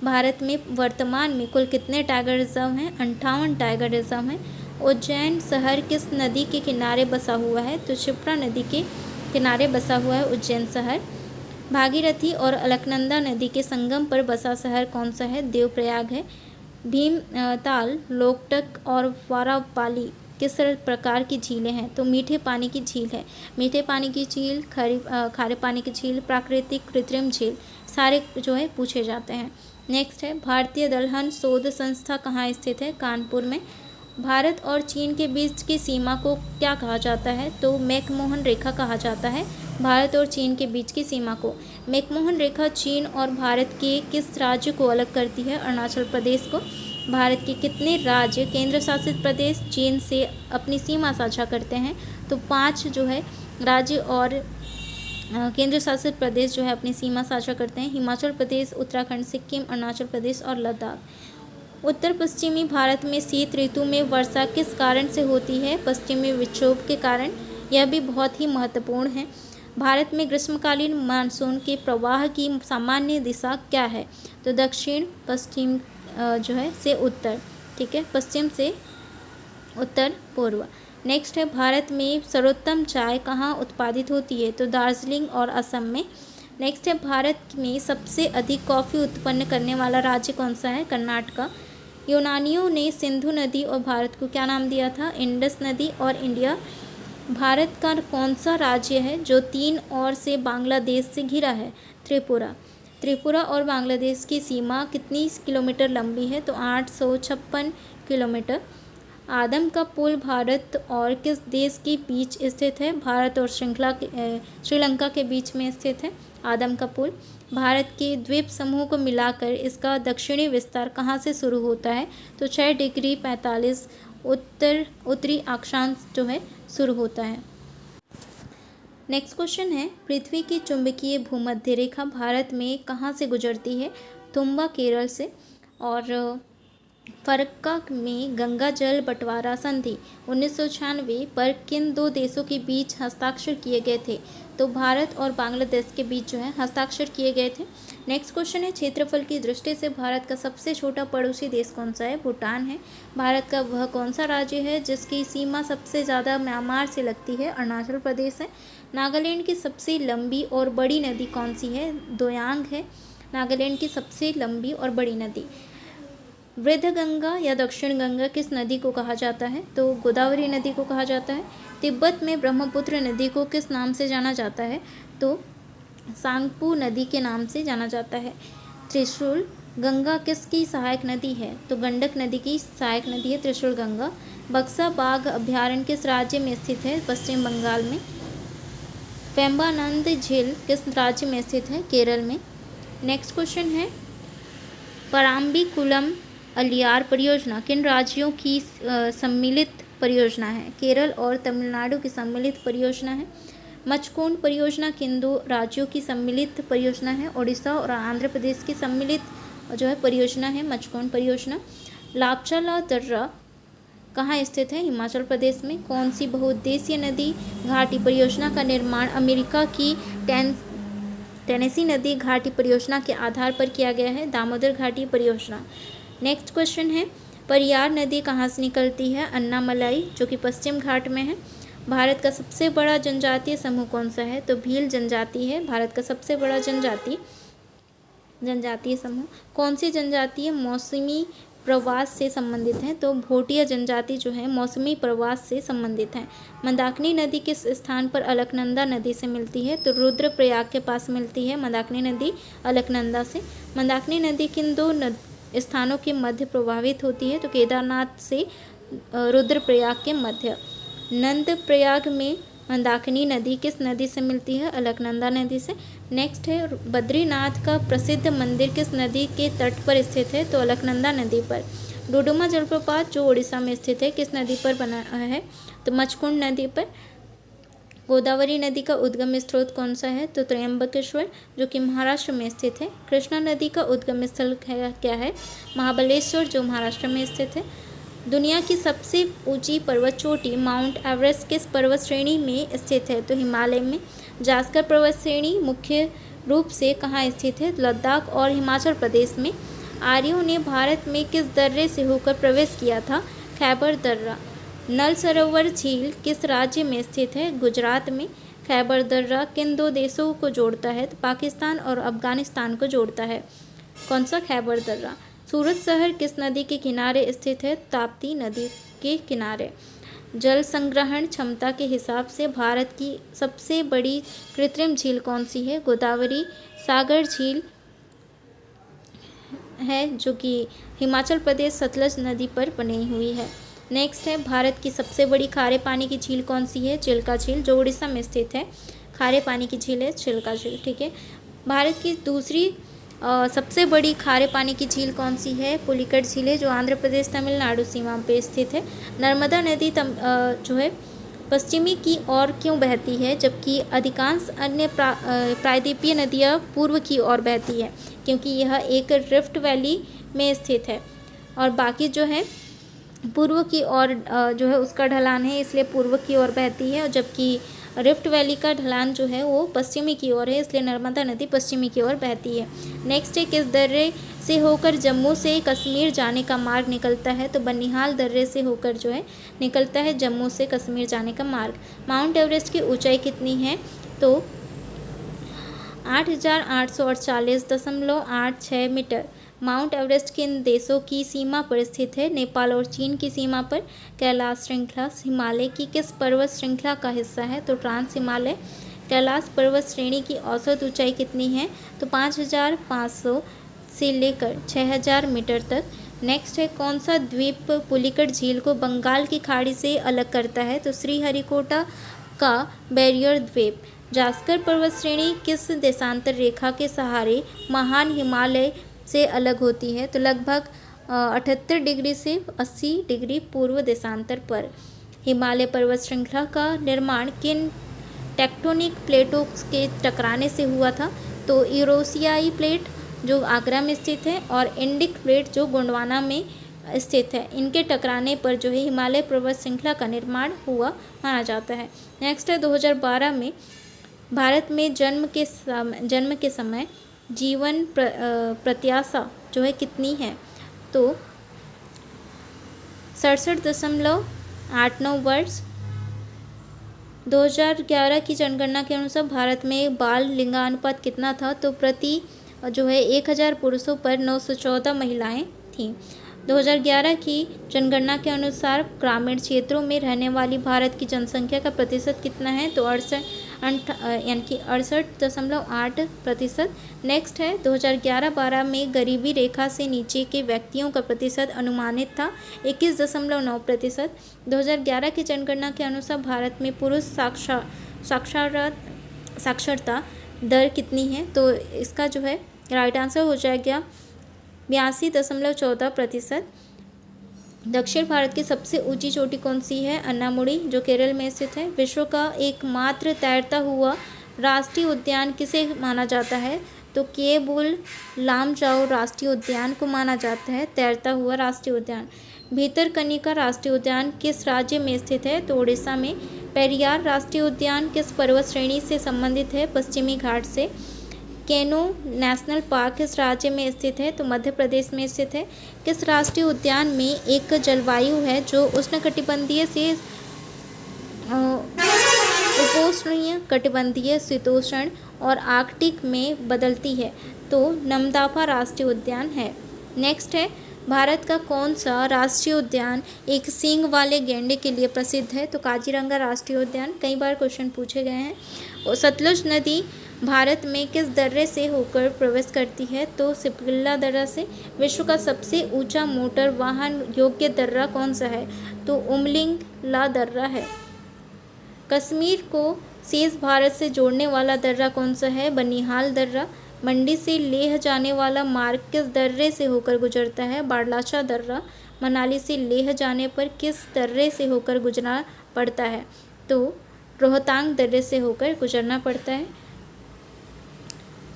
भारत में वर्तमान में कुल कितने टाइगर रिजर्व हैं? 58 टाइगर रिजर्व हैं। उज्जैन शहर किस नदी के किनारे बसा हुआ है? तो क्षिप्रा नदी के किनारे बसा हुआ है उज्जैन शहर। भागीरथी और अलकनंदा नदी के संगम पर बसा शहर कौन सा है? देवप्रयाग है। भीमताल, लोकटक और वारापाली किस प्रकार की झीलें हैं? तो मीठे पानी की झील है। मीठे पानी की झील, खारे पानी की झील, प्राकृतिक, कृत्रिम झील, सारे जो है पूछे जाते हैं। नेक्स्ट है भारतीय दलहन शोध संस्था कहाँ स्थित है? कानपुर में। भारत और चीन के बीच की सीमा को क्या कहा जाता है? तो मैकमोहन रेखा कहा जाता है भारत और चीन के बीच की सीमा को। मैकमोहन रेखा चीन और भारत के किस राज्य को अलग करती है? अरुणाचल प्रदेश को। भारत के कितने राज्य केंद्र शासित प्रदेश चीन से अपनी सीमा साझा करते हैं? तो 5 जो है राज्य और केंद्र शासित प्रदेश जो है अपनी सीमा साझा करते हैं। हिमाचल प्रदेश, उत्तराखंड, सिक्किम, अरुणाचल प्रदेश और लद्दाख। उत्तर पश्चिमी भारत में शीत ऋतु में वर्षा किस कारण से होती है? पश्चिमी विक्षोभ के कारण। यह भी बहुत ही महत्वपूर्ण है। भारत में ग्रीष्मकालीन मानसून के प्रवाह की सामान्य दिशा क्या है? तो दक्षिण पश्चिम जो है से उत्तर, ठीक है, पश्चिम से उत्तर पूर्व। नेक्स्ट है भारत में सर्वोत्तम चाय कहाँ उत्पादित होती है? तो दार्जिलिंग और असम में। नेक्स्ट है भारत में सबसे अधिक कॉफ़ी उत्पन्न करने वाला राज्य कौन सा है? कर्नाटका। यूनानियों ने सिंधु नदी और भारत को क्या नाम दिया था? इंडस नदी और इंडिया। भारत का कौन सा राज्य है जो 3 ओर से बांग्लादेश से घिरा है? त्रिपुरा। त्रिपुरा और बांग्लादेश की सीमा कितनी किलोमीटर लंबी है? तो 856 किलोमीटर। आदम का पुल भारत और किस देश के बीच स्थित है? भारत और श्रीलंका के बीच में स्थित है आदम का पुल। भारत के द्वीप समूह को मिलाकर इसका दक्षिणी विस्तार कहाँ से शुरू होता है? तो 6 डिग्री 45 उत्तरी अक्षांश जो है शुरू होता है। नेक्स्ट क्वेश्चन है पृथ्वी की चुंबकीय भूमध्य रेखा भारत में कहाँ से गुजरती है? तुम्बा केरल से। और फरक्का में गंगा जल बंटवारा संधि 1996 पर किन 2 देशों के बीच हस्ताक्षर किए गए थे? तो भारत और बांग्लादेश के बीच जो है हस्ताक्षर किए गए थे। नेक्स्ट क्वेश्चन है क्षेत्रफल की दृष्टि से भारत का सबसे छोटा पड़ोसी देश कौन सा है? भूटान है। भारत का वह कौन सा राज्य है जिसकी सीमा सबसे ज़्यादा म्यांमार से लगती है? अरुणाचल प्रदेश है। नागालैंड की सबसे लंबी और बड़ी नदी कौन सी है? दोयांग है नागालैंड की सबसे लंबी और बड़ी नदी। वृद्ध गंगा या दक्षिण गंगा किस नदी को कहा जाता है? तो गोदावरी नदी को कहा जाता है। तिब्बत में ब्रह्मपुत्र नदी को किस नाम से जाना जाता है? तो सांगपू नदी के नाम से जाना जाता है। त्रिशूल गंगा किसकी सहायक नदी है? तो गंडक नदी की सहायक नदी है त्रिशूल गंगा। बक्सा बाघ अभयारण्य किस राज्य में स्थित है? पश्चिम बंगाल में। पेम्बानंद झील किस राज्य में स्थित है? केरल में। नेक्स्ट क्वेश्चन है पराम्बिकुलम अलियार परियोजना किन राज्यों की सम्मिलित परियोजना है? केरल और तमिलनाडु की सम्मिलित परियोजना है। मचकुंड परियोजना किन 2 राज्यों की सम्मिलित परियोजना है? ओडिशा और आंध्र प्रदेश की सम्मिलित जो है परियोजना है मचकुंड परियोजना। लापचाला दर्रा कहाँ स्थित है? हिमाचल प्रदेश में। कौन सी बहुउद्देशीय नदी घाटी परियोजना का निर्माण अमेरिका की टेनेसी नदी घाटी परियोजना के आधार पर किया गया है? दामोदर घाटी परियोजना। नेक्स्ट क्वेश्चन है परियार नदी कहाँ से निकलती है? अन्नामलाई जो कि पश्चिम घाट में है। भारत का सबसे बड़ा जनजातीय समूह कौन सा है? तो भील जनजाति है भारत का सबसे बड़ा जनजातीय समूह। कौन सी जनजातीय मौसमी प्रवास से संबंधित है? तो भोटिया जनजाति जो है मौसमी प्रवास से संबंधित है। मंदाकिनी नदी किस स्थान पर अलकनंदा नदी से मिलती है? तो रुद्रप्रयाग के पास मिलती है मंदाकिनी नदी अलकनंदा से। मंदाकिनी नदी किन 2 स्थानों के मध्य प्रवाहित होती है? तो केदारनाथ से रुद्रप्रयाग के मध्य। नंदप्रयाग में मंदाकिनी नदी किस नदी से मिलती है? अलकनंदा नदी से। नेक्स्ट है बद्रीनाथ का प्रसिद्ध मंदिर किस नदी के तट पर स्थित है? तो अलकनंदा नदी पर। डुडुमा जलप्रपात जो उड़ीसा में स्थित है किस नदी पर बना है? तो मचकुंड नदी पर। गोदावरी नदी का उद्गम स्रोत कौन सा है? तो त्र्यंबकेश्वर जो कि महाराष्ट्र में स्थित है। कृष्णा नदी का उद्गम स्थल क्या है? महाबलेश्वर जो महाराष्ट्र में स्थित है। दुनिया की सबसे ऊंची पर्वत चोटी माउंट एवरेस्ट किस पर्वत श्रेणी में स्थित है? तो हिमालय में। जास्कर पर्वत श्रेणी मुख्य रूप से कहाँ स्थित है? लद्दाख और हिमाचल प्रदेश में। आर्यों ने भारत में किस दर्रे से होकर प्रवेश किया था? खैबर दर्रा। नल सरोवर झील किस राज्य में स्थित है? गुजरात में। खैबर दर्रा किन 2 देशों को जोड़ता है? तो पाकिस्तान और अफगानिस्तान को जोड़ता है। कौन सा? खैबर दर्रा। सूरत शहर किस नदी के किनारे स्थित है? ताप्ती नदी के किनारे। जल संग्रहण क्षमता के हिसाब से भारत की सबसे बड़ी कृत्रिम झील कौन सी है? गोदावरी सागर झील है, जो कि हिमाचल प्रदेश सतलज नदी पर बनी हुई है। नेक्स्ट है, भारत की सबसे बड़ी खारे पानी की झील कौन सी है? चिल्का झील, जो उड़ीसा में स्थित है। खारे पानी की झील है चिल्का झील, ठीक है। भारत की दूसरी सबसे बड़ी खारे पानी की झील कौन सी है? पुलिकट झील है, जो आंध्र प्रदेश तमिलनाडु सीमा पे स्थित है। नर्मदा नदी जो है पश्चिमी की ओर क्यों बहती है, जबकि अधिकांश अन्य प्रायद्वीपीय नदियाँ पूर्व की ओर बहती है? क्योंकि यह एक रिफ्ट वैली में स्थित है और बाकी जो है पूर्व की ओर जो है उसका ढलान है, इसलिए पूर्व की ओर बहती है, और जबकि रिफ्ट वैली का ढलान जो है वो पश्चिमी की ओर है, इसलिए नर्मदा नदी पश्चिमी की ओर बहती है। नेक्स्ट है, किस दर्रे से होकर जम्मू से कश्मीर जाने का मार्ग निकलता है? तो बनिहाल दर्रे से होकर जो है निकलता है जम्मू से कश्मीर जाने का मार्ग। माउंट एवरेस्ट की ऊंचाई कितनी है? तो 8,848.86 मीटर। माउंट एवरेस्ट किन देशों की सीमा पर स्थित है? नेपाल और चीन की सीमा पर। कैलाश श्रृंखला हिमालय की किस पर्वत श्रृंखला का हिस्सा है? तो ट्रांस हिमालय। कैलाश पर्वत श्रेणी की औसत ऊंचाई कितनी है? तो 5,500 से लेकर 6,000 मीटर तक। नेक्स्ट है, कौन सा द्वीप पुलिकट झील को बंगाल की खाड़ी से अलग करता है? तो श्रीहरिकोटा का बैरियर द्वीप। जास्कर पर्वत श्रेणी किस देशांतर रेखा के सहारे महान हिमालय से अलग होती है? तो लगभग 78 डिग्री से 80 डिग्री पूर्व देशांतर पर। हिमालय पर्वत श्रृंखला का निर्माण किन टेक्टोनिक प्लेटों के टकराने से हुआ था? तो यूरेशियाई प्लेट, जो आगरा में स्थित है, और इंडिक प्लेट, जो गोंडवाना में स्थित है, इनके टकराने पर जो है हिमालय पर्वत श्रृंखला का निर्माण हुआ माना जाता है। नेक्स्ट है, 2012 में भारत में जन्म के समय जीवन प्रत्याशा जो है कितनी है? तो 67.89 वर्ष। 2011 की जनगणना के अनुसार भारत में बाल लिंगानुपात कितना था? तो प्रति जो है 1000 पुरुषों पर 914 महिलाएं थीं। 2011 की जनगणना के अनुसार ग्रामीण क्षेत्रों में रहने वाली भारत की जनसंख्या का प्रतिशत कितना है? तो 68.8%। नेक्स्ट है, 2011-12 में गरीबी रेखा से नीचे के व्यक्तियों का प्रतिशत अनुमानित था 21.9%। 2011 की जनगणना के अनुसार भारत में पुरुष साक्षरता दर कितनी है? तो इसका जो है राइट आंसर हो जाएगा 82.14%। दक्षिण भारत की सबसे ऊंची चोटी कौन सी है? अन्नामुडी, जो केरल में स्थित है। विश्व का एकमात्र तैरता हुआ राष्ट्रीय उद्यान किसे माना जाता है? तो केबुल लामजाओ राष्ट्रीय उद्यान को माना जाता है तैरता हुआ राष्ट्रीय उद्यान। भीतरकनिका राष्ट्रीय उद्यान किस राज्य में स्थित है? तो उड़ीसा में। पेरियार राष्ट्रीय उद्यान किस पर्वत श्रेणी से संबंधित है? पश्चिमी घाट से। केनो नेशनल पार्क किस राज्य में स्थित है? तो मध्य प्रदेश में स्थित है। किस राष्ट्रीय उद्यान में एक जलवायु है जो उष्णकटिबंधीय से उपोष्णीय, कटिबंधीय, शीतोष्ण और आर्कटिक में बदलती है? तो नमदाफा राष्ट्रीय उद्यान है। नेक्स्ट है, भारत का कौन सा राष्ट्रीय उद्यान एक सींग वाले गैंडे के लिए प्रसिद्ध है? तो काजीरंगा राष्ट्रीय उद्यान। कई बार क्वेश्चन पूछे गए हैं। और सतलुज नदी भारत में किस दर्रे से होकर प्रवेश करती है? तो सिपगिल्ला दर्रा से। विश्व का सबसे ऊंचा मोटर वाहन योग्य दर्रा कौन सा है? तो उमलिंग ला दर्रा है। कश्मीर को शेष भारत से जोड़ने वाला दर्रा कौन सा है? बनिहाल दर्रा। मंडी से लेह जाने वाला मार्ग किस दर्रे से होकर गुजरता है? बाड़लाचा दर्रा। मनाली से लेह जाने पर किस दर्रे से होकर गुजरना पड़ता है? तो रोहतांग दर्रे से होकर गुजरना पड़ता है।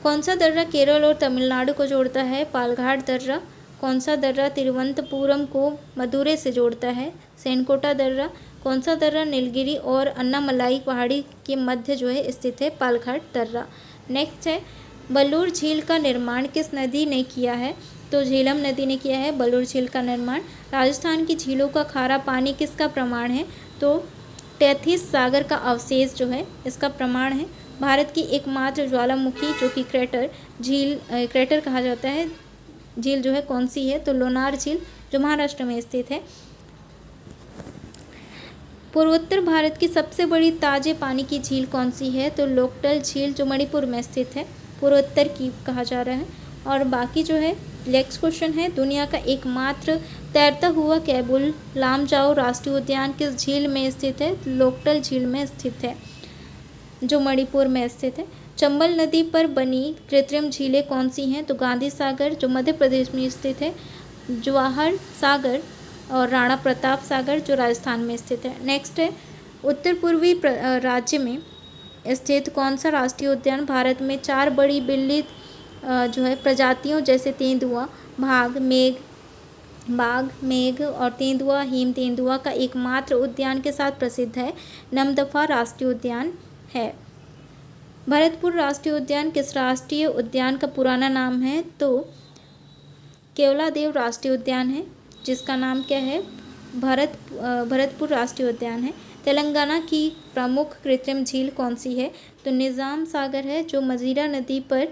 कौन सा दर्रा केरल और तमिलनाडु को जोड़ता है? पालघाट दर्रा। कौन सा दर्रा तिरुवनंतपुरम को मदुरै से जोड़ता है? सेनकोटा दर्रा। कौन सा दर्रा नीलगिरी और अन्नामलाई पहाड़ी के मध्य जो है स्थित है? पालघाट दर्रा। नेक्स्ट है, बलूर झील का निर्माण किस नदी ने किया है? तो झेलम नदी ने किया है बलूर झील का निर्माण। राजस्थान की झीलों का खारा पानी किसका प्रमाण है? तो टेथिस सागर का अवशेष जो है इसका प्रमाण है। भारत की एकमात्र ज्वालामुखी जो कि क्रेटर कहा जाता है झील जो है कौन सी है? तो लोनार झील, जो महाराष्ट्र में स्थित है। पूर्वोत्तर भारत की सबसे बड़ी ताजे पानी की झील कौन सी है? तो लोकटल झील जो मणिपुर में स्थित है, पूर्वोत्तर की कहा जा रहा है। और बाकी जो है नेक्स्ट क्वेश्चन है, दुनिया का एकमात्र तैरता हुआ केबुल लामजाओ राष्ट्रीय उद्यान किस झील में स्थित है? लोकटल झील में स्थित है जो मणिपुर में स्थित है। चंबल नदी पर बनी कृत्रिम झीलें कौन सी हैं? तो गांधी सागर जो मध्य प्रदेश में स्थित है, जवाहर सागर और राणा प्रताप सागर जो राजस्थान में स्थित है। नेक्स्ट है, उत्तर पूर्वी राज्य में स्थित कौन सा राष्ट्रीय उद्यान भारत में 4 बड़ी बिल्ली जो है प्रजातियों जैसे तेंदुआ, बाघ, मेघ और तेंदुआ, हिम तेंदुआ का एकमात्र उद्यान के साथ प्रसिद्ध है? नमदफा राष्ट्रीय उद्यान है। भरतपुर राष्ट्रीय उद्यान किस राष्ट्रीय उद्यान का पुराना नाम है? तो केवलादेव राष्ट्रीय उद्यान है, जिसका नाम क्या है? भरतपुर राष्ट्रीय उद्यान है। तेलंगाना की प्रमुख कृत्रिम झील कौन सी है? तो निज़ाम सागर है जो मजीरा नदी पर,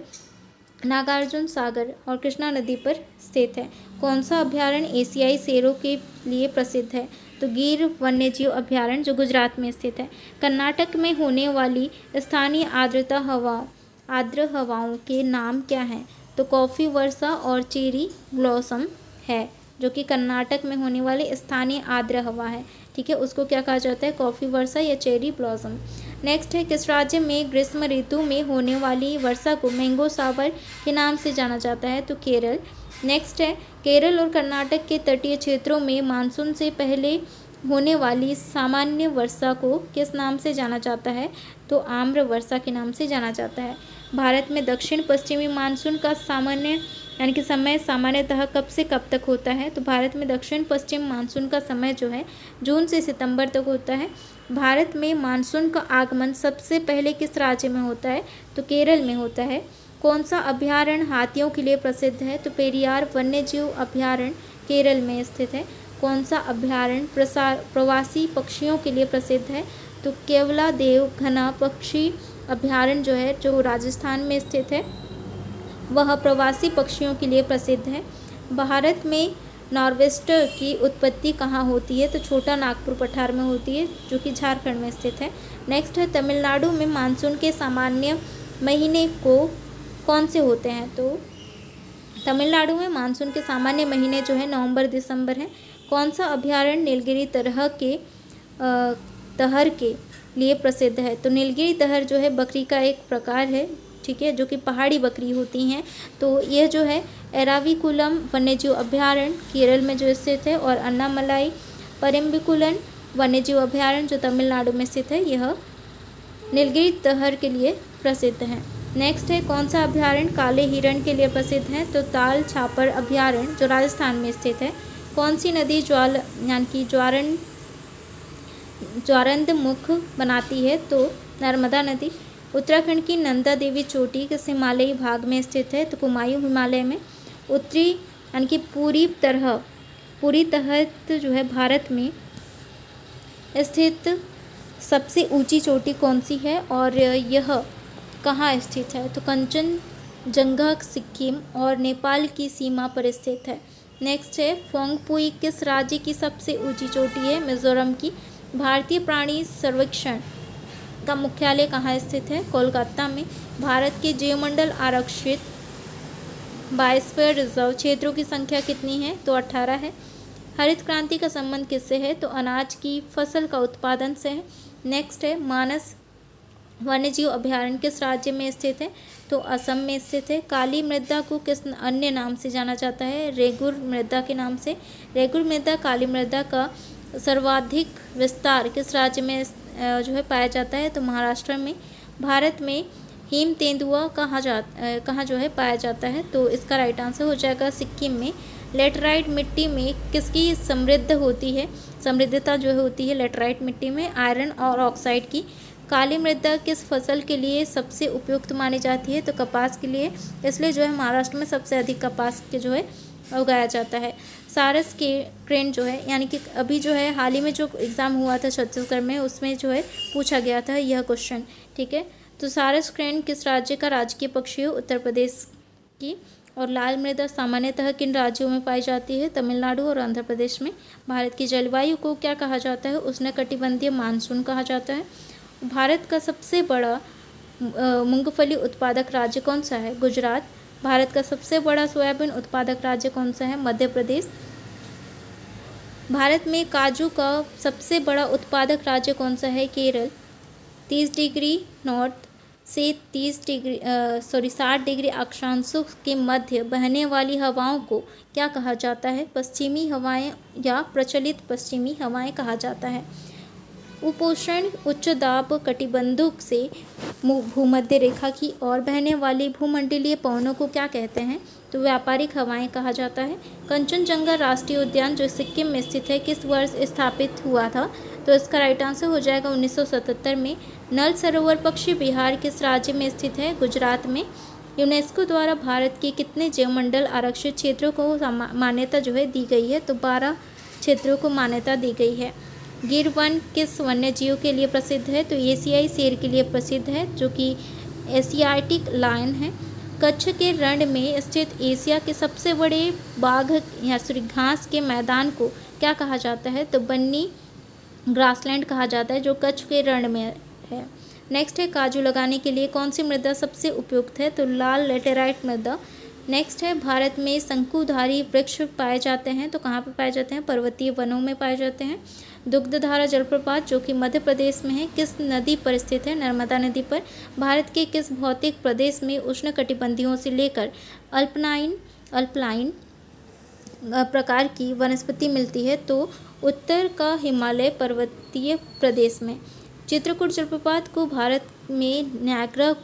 नागार्जुन सागर और कृष्णा नदी पर स्थित है। कौन सा अभयारण्य एशियाई शेरों के लिए प्रसिद्ध है? तो गिर वन्यजीव अभयारण्य जो गुजरात में स्थित है। कर्नाटक में होने वाली स्थानीय आर्द्र हवाओं के नाम क्या हैं? तो कॉफ़ी वर्षा और चेरी ब्लॉसम है, जो कि कर्नाटक में होने वाली स्थानीय आर्द्र हवा है। ठीक है, उसको क्या कहा जाता है? कॉफ़ी वर्षा या चेरी ब्लॉसम। नेक्स्ट है, किस राज्य में ग्रीष्म ऋतु में होने वाली वर्षा को मैंगो सावर के नाम से जाना जाता है? तो केरल। नेक्स्ट है, केरल और कर्नाटक के तटीय क्षेत्रों में मानसून से पहले होने वाली सामान्य वर्षा को किस नाम से जाना जाता है? तो आम्र वर्षा के नाम से जाना जाता है। भारत में दक्षिण पश्चिमी मानसून का सामान्य यानी कि समय सामान्यतः कब से कब तक होता है? तो भारत में दक्षिण पश्चिम मानसून का समय जो है जून से सितंबर तक होता है। भारत में मानसून का आगमन सबसे पहले किस राज्य में होता है? तो केरल में होता है। कौन सा अभयारण्य हाथियों के लिए प्रसिद्ध है? तो पेरियार वन्यजीव अभयारण्य केरल में स्थित है। कौन सा अभयारण्य प्रवासी पक्षियों के लिए प्रसिद्ध है? तो केवलादेव घना पक्षी अभयारण्य जो है जो राजस्थान में स्थित है, वह प्रवासी पक्षियों के लिए प्रसिद्ध है। भारत में नॉर्वेस्टर की उत्पत्ति कहाँ होती है? तो छोटा नागपुर पठार में होती है, जो कि झारखंड में स्थित है। नेक्स्ट है, तमिलनाडु में मानसून के सामान्य महीने कौन से होते हैं? तो तमिलनाडु में मानसून के सामान्य महीने जो है नवंबर दिसंबर है। कौन सा अभयारण्य नीलगिरी तहर के लिए प्रसिद्ध है? तो नीलगिरी तहर जो है बकरी का एक प्रकार है, ठीक है, जो कि पहाड़ी बकरी होती हैं। तो यह जो है एराविकुलम वन्यजीव अभयारण्य केरल में जो स्थित है, और अन्नामलाई परम्बिकुलन वन्यजीव अभयारण्य जो तमिलनाडु में स्थित है, यह नीलगिरी तहर के लिए प्रसिद्ध है। नेक्स्ट है, कौन सा अभयारण्य काले हिरण के लिए प्रसिद्ध है? तो ताल छापर अभयारण्य जो राजस्थान में स्थित है। कौन सी नदी यानी कि ज्वारंद मुख बनाती है? तो नर्मदा नदी। उत्तराखंड की नंदा देवी चोटी किस हिमालयी भाग में स्थित है? तो कुमायूं हिमालय में। उत्तरी यानी कि पूरी तहत जो है भारत में स्थित सबसे ऊंची चोटी कौन सी है और यह कहाँ स्थित है? तो कंचनजंगा सिक्किम और नेपाल की सीमा पर स्थित है। नेक्स्ट है, फोंगपुई किस राज्य की सबसे ऊंची चोटी है? मिजोरम की। भारतीय प्राणी सर्वेक्षण का मुख्यालय कहाँ स्थित है? कोलकाता में। भारत के जीवमंडल आरक्षित बायोस्फीयर रिजर्व क्षेत्रों की संख्या कितनी है? तो 18 है। हरित क्रांति का संबंध किससे है? तो अनाज की फसल का उत्पादन से है। नेक्स्ट है, मानस वन्यजीव अभयारण्य किस राज्य में स्थित है? तो असम में स्थित है। काली मृदा को किस अन्य नाम से जाना जाता है? रेगुर मृदा के नाम से। रेगुर मृदा काली मृदा का सर्वाधिक विस्तार किस राज्य में जो है पाया जाता है? तो महाराष्ट्र में। भारत में हिम तेंदुआ कहाँ जो है पाया जाता है? तो इसका राइट आंसर हो जाएगा सिक्किम में। लेटराइट मिट्टी में किसकी समृद्धता जो होती है लेटराइट मिट्टी में? आयरन और ऑक्साइड की। काली मृदा किस फसल के लिए सबसे उपयुक्त मानी जाती है? तो कपास के लिए। इसलिए जो है महाराष्ट्र में सबसे अधिक कपास के जो है उगाया जाता है। सारस के क्रेन जो है यानी कि अभी जो है हाल ही में जो एग्ज़ाम हुआ था छत्तीसगढ़ में, उसमें जो है पूछा गया था यह क्वेश्चन, ठीक है। तो सारस क्रेन किस राज्य का राजकीय पक्षी है? उत्तर प्रदेश की। और लाल मृदा सामान्यतः किन राज्यों में पाई जाती है? तमिलनाडु और आंध्र प्रदेश में। भारत की जलवायु को क्या कहा जाता है? उष्णकटिबंधीय मानसून कहा जाता है। भारत का सबसे बड़ा मूंगफली उत्पादक राज्य कौन सा है? गुजरात। भारत का सबसे बड़ा सोयाबीन उत्पादक राज्य कौन सा है? मध्य प्रदेश। भारत में काजू का सबसे बड़ा उत्पादक राज्य कौन सा है? केरल। 30 डिग्री नॉर्थ से 60 डिग्री अक्षांशों के मध्य बहने वाली हवाओं को क्या कहा जाता है? पश्चिमी हवाएं या प्रचलित पश्चिमी हवाएं कहा जाता है। उपोष्ण उच्च दाब कटिबंधों से भूमध्य रेखा की ओर बहने वाली भूमंडलीय पवनों को क्या कहते हैं? तो व्यापारिक हवाएं कहा जाता है। कंचनजंगा राष्ट्रीय उद्यान जो सिक्किम में स्थित है किस वर्ष स्थापित हुआ था? तो इसका राइट आंसर हो जाएगा 1977 में। नल सरोवर पक्षी विहार किस राज्य में स्थित है? गुजरात में। यूनेस्को द्वारा भारत के कितने जैवमंडल आरक्षित क्षेत्रों को मान्यता दी गई है? तो 12 क्षेत्रों को मान्यता दी गई है। गिर वन किस वन्यजीव के लिए प्रसिद्ध है? तो एशियाई शेर के लिए प्रसिद्ध है जो कि एशियाटिक लायन है। कच्छ के रण में स्थित एशिया के सबसे बड़े बाघ या घास के मैदान को क्या कहा जाता है? तो बन्नी ग्रासलैंड कहा जाता है जो कच्छ के रण में है। नेक्स्ट है काजू लगाने के लिए कौन सी मृदा सबसे उपयुक्त है? तो लाल लेटेराइट मृदा। नेक्स्ट है भारत में शंकुधारी वृक्ष पाए जाते हैं तो कहाँ पे पाए जाते हैं? पर्वतीय वनों में पाए जाते हैं। दुग्धधारा जलप्रपात जो कि मध्य प्रदेश में है किस नदी पर स्थित है? नर्मदा नदी पर। भारत के किस भौतिक प्रदेश में उष्णकटिबंधीयों से लेकर अल्पलाइन प्रकार की वनस्पति मिलती है? तो उत्तर का हिमालय पर्वतीय प्रदेश में। चित्रकूट जलप्रपात को भारत में न्यायग्रा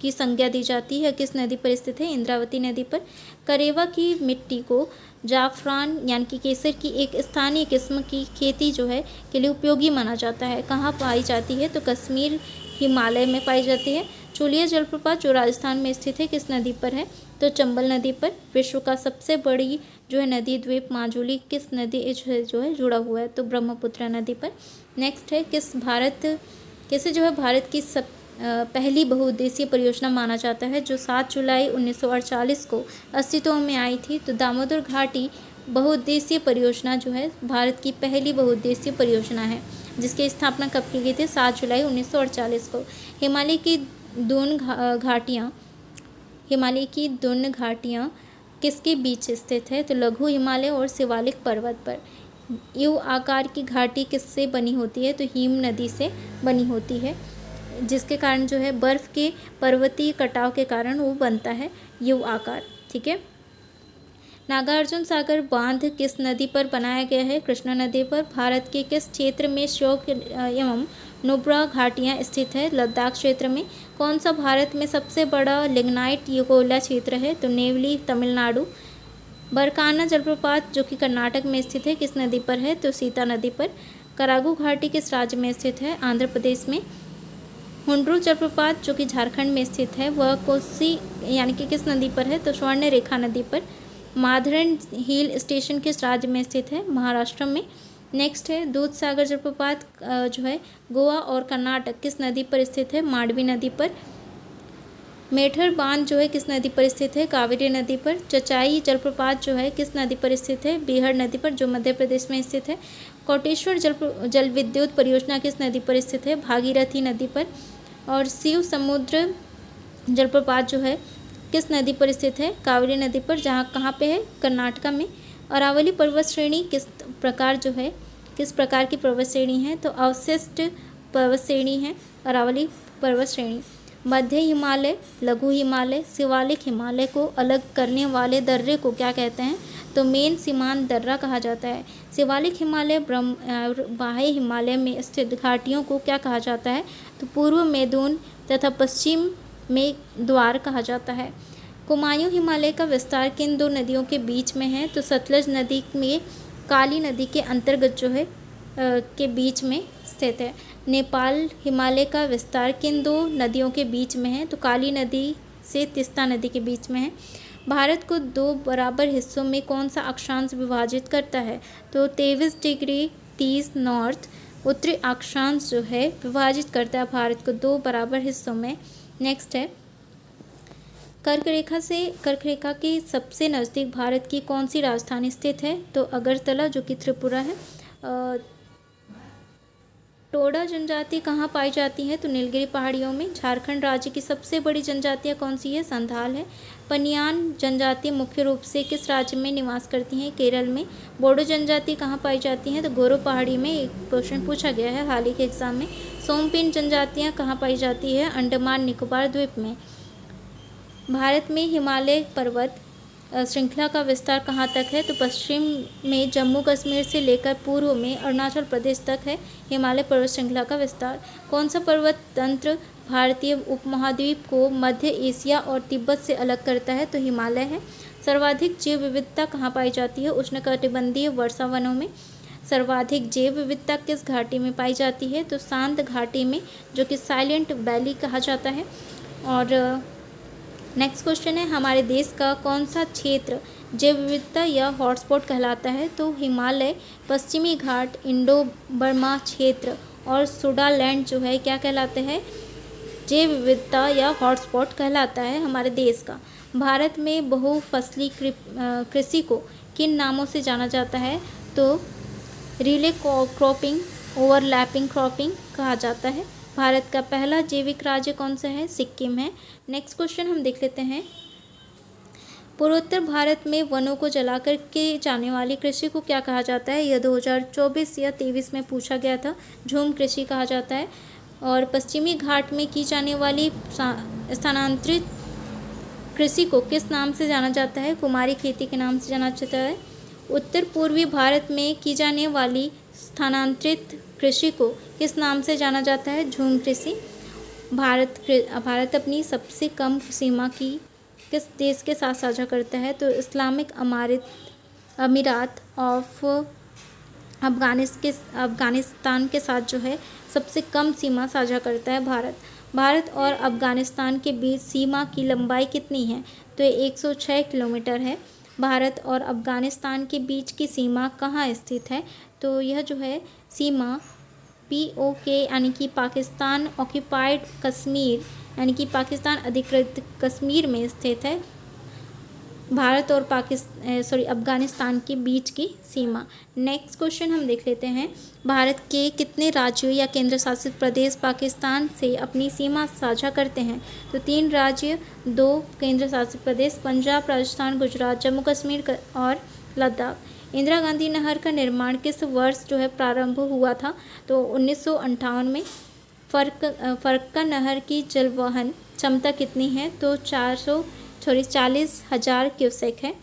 की संज्ञा दी जाती है किस नदी पर स्थित है? इंद्रावती नदी पर। करेवा की मिट्टी को जाफरान यानी कि केसर की एक स्थानीय किस्म की खेती के लिए उपयोगी माना जाता है। कहाँ पाई जाती है? तो कश्मीर हिमालय में पाई जाती है। चोलिया जलप्रपात जो राजस्थान में स्थित है किस नदी पर है? तो चंबल नदी पर। विश्व का सबसे बड़ी नदी द्वीप माजुली किस नदी जुड़ा हुआ है? तो ब्रह्मपुत्र नदी पर। नेक्स्ट है किसे भारत की पहली बहुउद्देशीय परियोजना माना जाता है जो 7 जुलाई 1948 को अस्तित्व में आई थी? तो दामोदर घाटी बहुउद्देशीय परियोजना भारत की पहली बहुउद्देशीय परियोजना है जिसकी स्थापना कब की गई थी? 7 जुलाई 1948 को। हिमालय की दोनों घाटियाँ किसके बीच स्थित है? तो लघु हिमालय और शिवालिक पर्वत पर। यू आकार की घाटी किससे बनी होती है? तो हिम नदी से बनी होती है जिसके कारण बर्फ़ के पर्वतीय कटाव के कारण वो बनता है यू आकार। ठीक है। नागार्जुन सागर बांध किस नदी पर बनाया गया है? कृष्णा नदी पर। भारत के किस क्षेत्र में श्योक एवं नुब्रा घाटियाँ स्थित है? लद्दाख क्षेत्र में। कौन सा भारत में सबसे बड़ा लिग्नाइट कोयला क्षेत्र है? तो नेवली तमिलनाडु। बरकाना जलप्रपात जो कि कर्नाटक में स्थित है किस नदी पर है? तो सीता नदी पर। करागू घाटी किस राज्य में स्थित है? आंध्र प्रदेश में। हुंड्रू जलप्रपात जो कि झारखंड में स्थित है वह कोसी यानी कि किस नदी पर है? तो स्वर्ण रेखा नदी पर। माधरन हिल स्टेशन किस राज्य में स्थित है? महाराष्ट्र में। नेक्स्ट है दूध सागर जलप्रपात गोवा और कर्नाटक किस नदी पर स्थित है? मांडवी नदी पर। मेठर बांध किस नदी पर स्थित है? कावेरी नदी पर। चचाई जलप्रपात किस नदी पर स्थित है? बीहड़ नदी पर जो मध्य प्रदेश में स्थित है। कोटेश्वर जल विद्युत परियोजना किस नदी पर स्थित है? भागीरथी नदी पर। और शिव समुद्र जलप्रपात किस नदी पर स्थित है? कावेरी नदी पर। जहाँ कहाँ पे है? कर्नाटका में। अरावली पर्वत श्रेणी किस प्रकार की पर्वत श्रेणी है? तो अवशिष्ट पर्वत श्रेणी है अरावली पर्वत श्रेणी। मध्य हिमालय, लघु हिमालय, शिवालिक हिमालय को अलग करने वाले दर्रे को क्या कहते हैं? तो मेन सीमांत दर्रा कहा जाता है। शिवालिक हिमालय बाह्य हिमालय में स्थित घाटियों को क्या कहा जाता है? तो पूर्व मैदान तथा पश्चिम में द्वार कहा जाता है। कुमायूं हिमालय का विस्तार किन दो नदियों के बीच में है? तो सतलज नदी में काली नदी के अंतर्गत के बीच में स्थित है। नेपाल हिमालय का विस्तार किन दो नदियों के बीच में है? तो काली नदी से तीस्ता नदी के बीच में है। भारत को 2 बराबर हिस्सों में कौन सा अक्षांश विभाजित करता है? तो 23 डिग्री 30 नॉर्थ उत्तरी अक्षांश विभाजित करता है भारत को 2 बराबर हिस्सों में। नेक्स्ट है कर्क रेखा के सबसे नज़दीक भारत की कौन सी राजधानी स्थित है? तो अगरतला, जो कि त्रिपुरा है। टोडा जनजाति कहाँ पाई जाती है? तो नीलगिरी पहाड़ियों में। झारखंड राज्य की सबसे बड़ी जनजातियाँ कौन सी है? संथाल है। पनियान जनजाति मुख्य रूप से किस राज्य में निवास करती हैं? केरल में। बोडो जनजाति कहाँ पाई जाती हैं? तो गोरो पहाड़ी में। एक क्वेश्चन पूछा गया है हाल ही के एग्जाम में। सोमपिन जनजातियाँ कहाँ पाई जाती है? अंडमान निकोबार द्वीप में। भारत में हिमालय पर्वत श्रृंखला का विस्तार कहाँ तक है? तो पश्चिम में जम्मू कश्मीर से लेकर पूर्व में अरुणाचल प्रदेश तक है हिमालय पर्वत श्रृंखला का विस्तार। कौन सा पर्वत तंत्र भारतीय उपमहाद्वीप को मध्य एशिया और तिब्बत से अलग करता है? तो हिमालय है। सर्वाधिक जैव विविधता कहाँ पाई जाती है? उष्णकटिबंधीय वर्षा वनों में। सर्वाधिक जैव विविधता किस घाटी में पाई जाती है? तो शांत घाटी में, जो कि साइलेंट वैली कहा जाता है। और नेक्स्ट क्वेश्चन है, हमारे देश का कौन सा क्षेत्र जैव विविधता या हॉटस्पॉट कहलाता है? तो हिमालय, पश्चिमी घाट, इंडो बर्मा क्षेत्र और सुडालैंड जो है क्या कहलाते हैं? जैव विविधता या हॉटस्पॉट कहलाता है हमारे देश का। भारत में बहुफसली कृषि को किन नामों से जाना जाता है? तो रिले क्रॉपिंग, ओवरलैपिंग क्रॉपिंग कहा जाता है। भारत का पहला जैविक राज्य कौन सा है? सिक्किम है। नेक्स्ट क्वेश्चन हम देख लेते हैं, पूर्वोत्तर भारत में वनों को जलाकर की जाने वाली कृषि को क्या कहा जाता है? यह 2024 या 23 में पूछा गया था। झूम कृषि कहा जाता है। और पश्चिमी घाट में की जाने वाली स्थानांतरित कृषि को किस नाम से जाना जाता है? कुमारी खेती के नाम से जाना जाता है। उत्तर पूर्वी भारत में की जाने वाली स्थानांतरित कृषि को किस नाम से जाना जाता है? झूम कृषि। भारत अपनी सबसे कम सीमा की किस देश के साथ साझा करता है? तो इस्लामिक अमीरात ऑफ अफगानिस्तान के साथ जो है सबसे कम सीमा साझा करता है भारत और अफगानिस्तान के बीच सीमा की लंबाई कितनी है? तो 106 किलोमीटर है। भारत और अफगानिस्तान के बीच की सीमा कहाँ स्थित है? तो यह जो है सीमा POK यानी कि पाकिस्तान ऑक्यूपाइड कश्मीर यानी कि पाकिस्तान अधिकृत कश्मीर में स्थित है। भारत और अफगानिस्तान के बीच की सीमा। नेक्स्ट क्वेश्चन हम देख लेते हैं, भारत के कितने राज्यों या केंद्र शासित प्रदेश पाकिस्तान से अपनी सीमा साझा करते हैं? तो 3 राज्य, 2 केंद्र शासित प्रदेश, पंजाब, राजस्थान, गुजरात, जम्मू कश्मीर और लद्दाख। इंदिरा गांधी नहर का निर्माण किस वर्ष जो है प्रारंभ हुआ था? तो 1958 में। फरक्का नहर की जलवहन क्षमता कितनी है? तो 40,000 क्यूसेक है।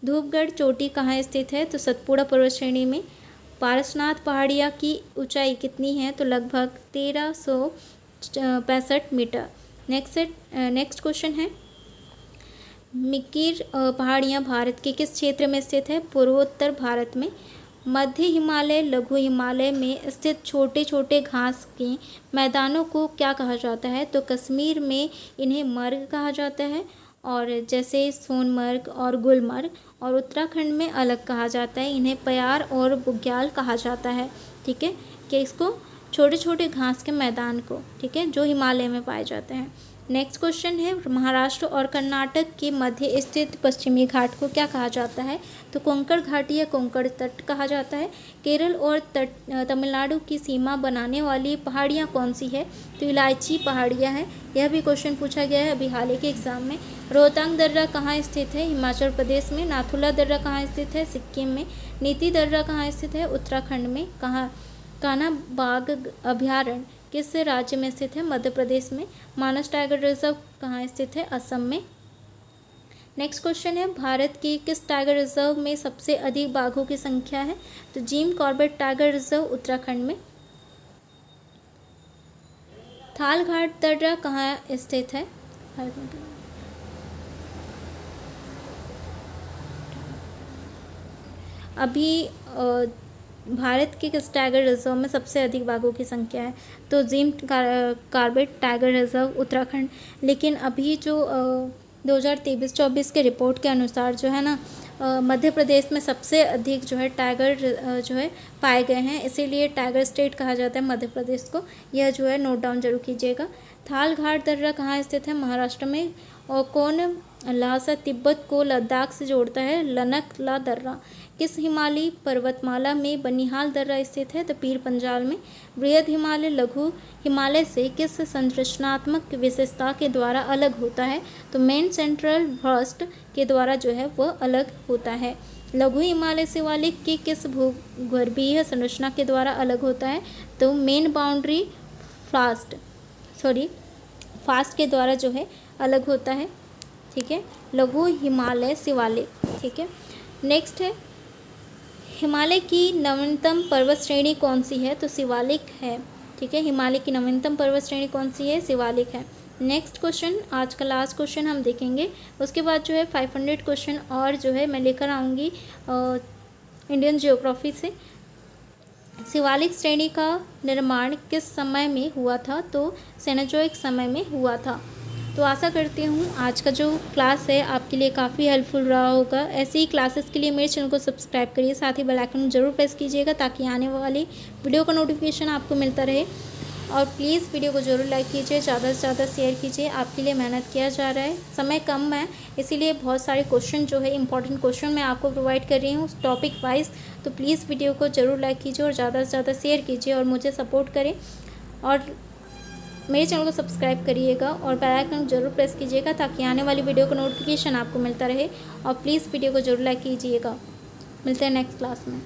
धूपगढ़ चोटी कहाँ स्थित है? तो सतपुड़ा पर्वत श्रेणी में। पारसनाथ पहाड़िया की ऊंचाई कितनी है? तो लगभग 1365 मीटर। नेक्स्ट क्वेश्चन है, मिकिर पहाड़ियाँ भारत के किस क्षेत्र में स्थित है? पूर्वोत्तर भारत में। मध्य हिमालय, लघु हिमालय में स्थित छोटे छोटे घास के मैदानों को क्या कहा जाता है? तो कश्मीर में इन्हें मर्ग कहा जाता है, और जैसे सोनमर्ग और गुलमर्ग, और उत्तराखंड में अलग कहा जाता है, इन्हें प्यार और बुग्याल कहा जाता है। ठीक है, कि इसको छोटे छोटे घास के मैदान को, ठीक है, जो हिमालय में पाए जाते हैं। नेक्स्ट क्वेश्चन है, महाराष्ट्र और कर्नाटक के मध्य स्थित पश्चिमी घाट को क्या कहा जाता है? तो कोंकण घाटी या कोंकण तट कहा जाता है। केरल और तमिलनाडु की सीमा बनाने वाली पहाड़ियाँ कौन सी है? तो इलायची पहाड़ियाँ हैं। यह भी क्वेश्चन पूछा गया है अभी हाल ही के एग्जाम में। रोहतांग दर्रा कहाँ स्थित है? हिमाचल प्रदेश में। नाथुला दर्रा कहाँ स्थित है? सिक्किम में। नीति दर्रा कहाँ स्थित है? उत्तराखंड में। कान्हा बाघ अभयारण्य किस राज्य में स्थित है? मध्य प्रदेश में। मानस टाइगर रिजर्व कहाँ स्थित है? असम में। नेक्स्ट क्वेश्चन है, भारत की किस टाइगर रिजर्व में सबसे अधिक बाघों की संख्या है? तो Jim Corbett tiger reserve Uttarakhand में। थालघाट दर्रा कहाँ स्थित है? अभी भारत के किस टाइगर रिजर्व में सबसे अधिक बाघों की संख्या है? तो Jim Corbett tiger reserve Uttarakhand. लेकिन अभी जो 2023-24 के रिपोर्ट के अनुसार जो है ना, मध्य प्रदेश में सबसे अधिक जो है टाइगर जो है पाए गए हैं, इसीलिए टाइगर स्टेट कहा जाता है मध्य प्रदेश को। यह जो है नोट डाउन जरूर कीजिएगा। थाल घाट दर्रा कहाँ स्थित है? महाराष्ट्र में। और कौन ल्हासा तिब्बत को लद्दाख से जोड़ता है? लनक-ला दर्रा। किस हिमालयी पर्वतमाला में बनिहाल दर्रा स्थित है? तो पीर पंजाल में। बृहद हिमालय लघु हिमालय से किस संरचनात्मक विशेषता के द्वारा अलग होता है? तो मेन सेंट्रल बर्स्ट के द्वारा जो है वह अलग होता है। लघु हिमालय शिवालिक की किस भूगर्भीय संरचना के द्वारा अलग होता है? तो मेन बाउंड्री फास्ट के द्वारा जो है अलग होता है। ठीक है, लघु हिमालय शिवालिक। ठीक है, नेक्स्ट है हिमालय की नवीनतम पर्वत श्रेणी कौन सी है? तो शिवालिक है। ठीक है, हिमालय की नवीनतम पर्वत श्रेणी कौन सी है? शिवालिक है। नेक्स्ट क्वेश्चन, आज का लास्ट क्वेश्चन हम देखेंगे, उसके बाद जो है 500 क्वेश्चन और जो है मैं लेकर आऊँगी इंडियन जियोग्राफी से। शिवालिक श्रेणी का निर्माण किस समय में हुआ था? तो सेनेजोइक समय में हुआ था। तो आशा करती हूँ आज का जो क्लास है आपके लिए काफ़ी हेल्पफुल रहा होगा। ऐसे ही क्लासेस के लिए मेरे चैनल को सब्सक्राइब करिए, साथ ही बेल आइकन जरूर प्रेस कीजिएगा ताकि आने वाली वीडियो का नोटिफिकेशन आपको मिलता रहे। और प्लीज़ वीडियो को ज़रूर लाइक कीजिए, ज़्यादा से ज़्यादा शेयर कीजिए। आपके लिए मेहनत किया जा रहा है, समय कम है, इसीलिए बहुत सारे क्वेश्चन जो है इंपॉर्टेंट क्वेश्चन मैं आपको प्रोवाइड कर रही हूँ टॉपिक वाइज। तो प्लीज़ वीडियो को ज़रूर लाइक कीजिए और ज़्यादा से ज़्यादा शेयर कीजिए और मुझे सपोर्ट करें। और मेरे चैनल को सब्सक्राइब करिएगा और बेल आइकन जरूर प्रेस कीजिएगा ताकि आने वाली वीडियो का नोटिफिकेशन आपको मिलता रहे। और प्लीज़ वीडियो को जरूर लाइक कीजिएगा। मिलते हैं नेक्स्ट क्लास में।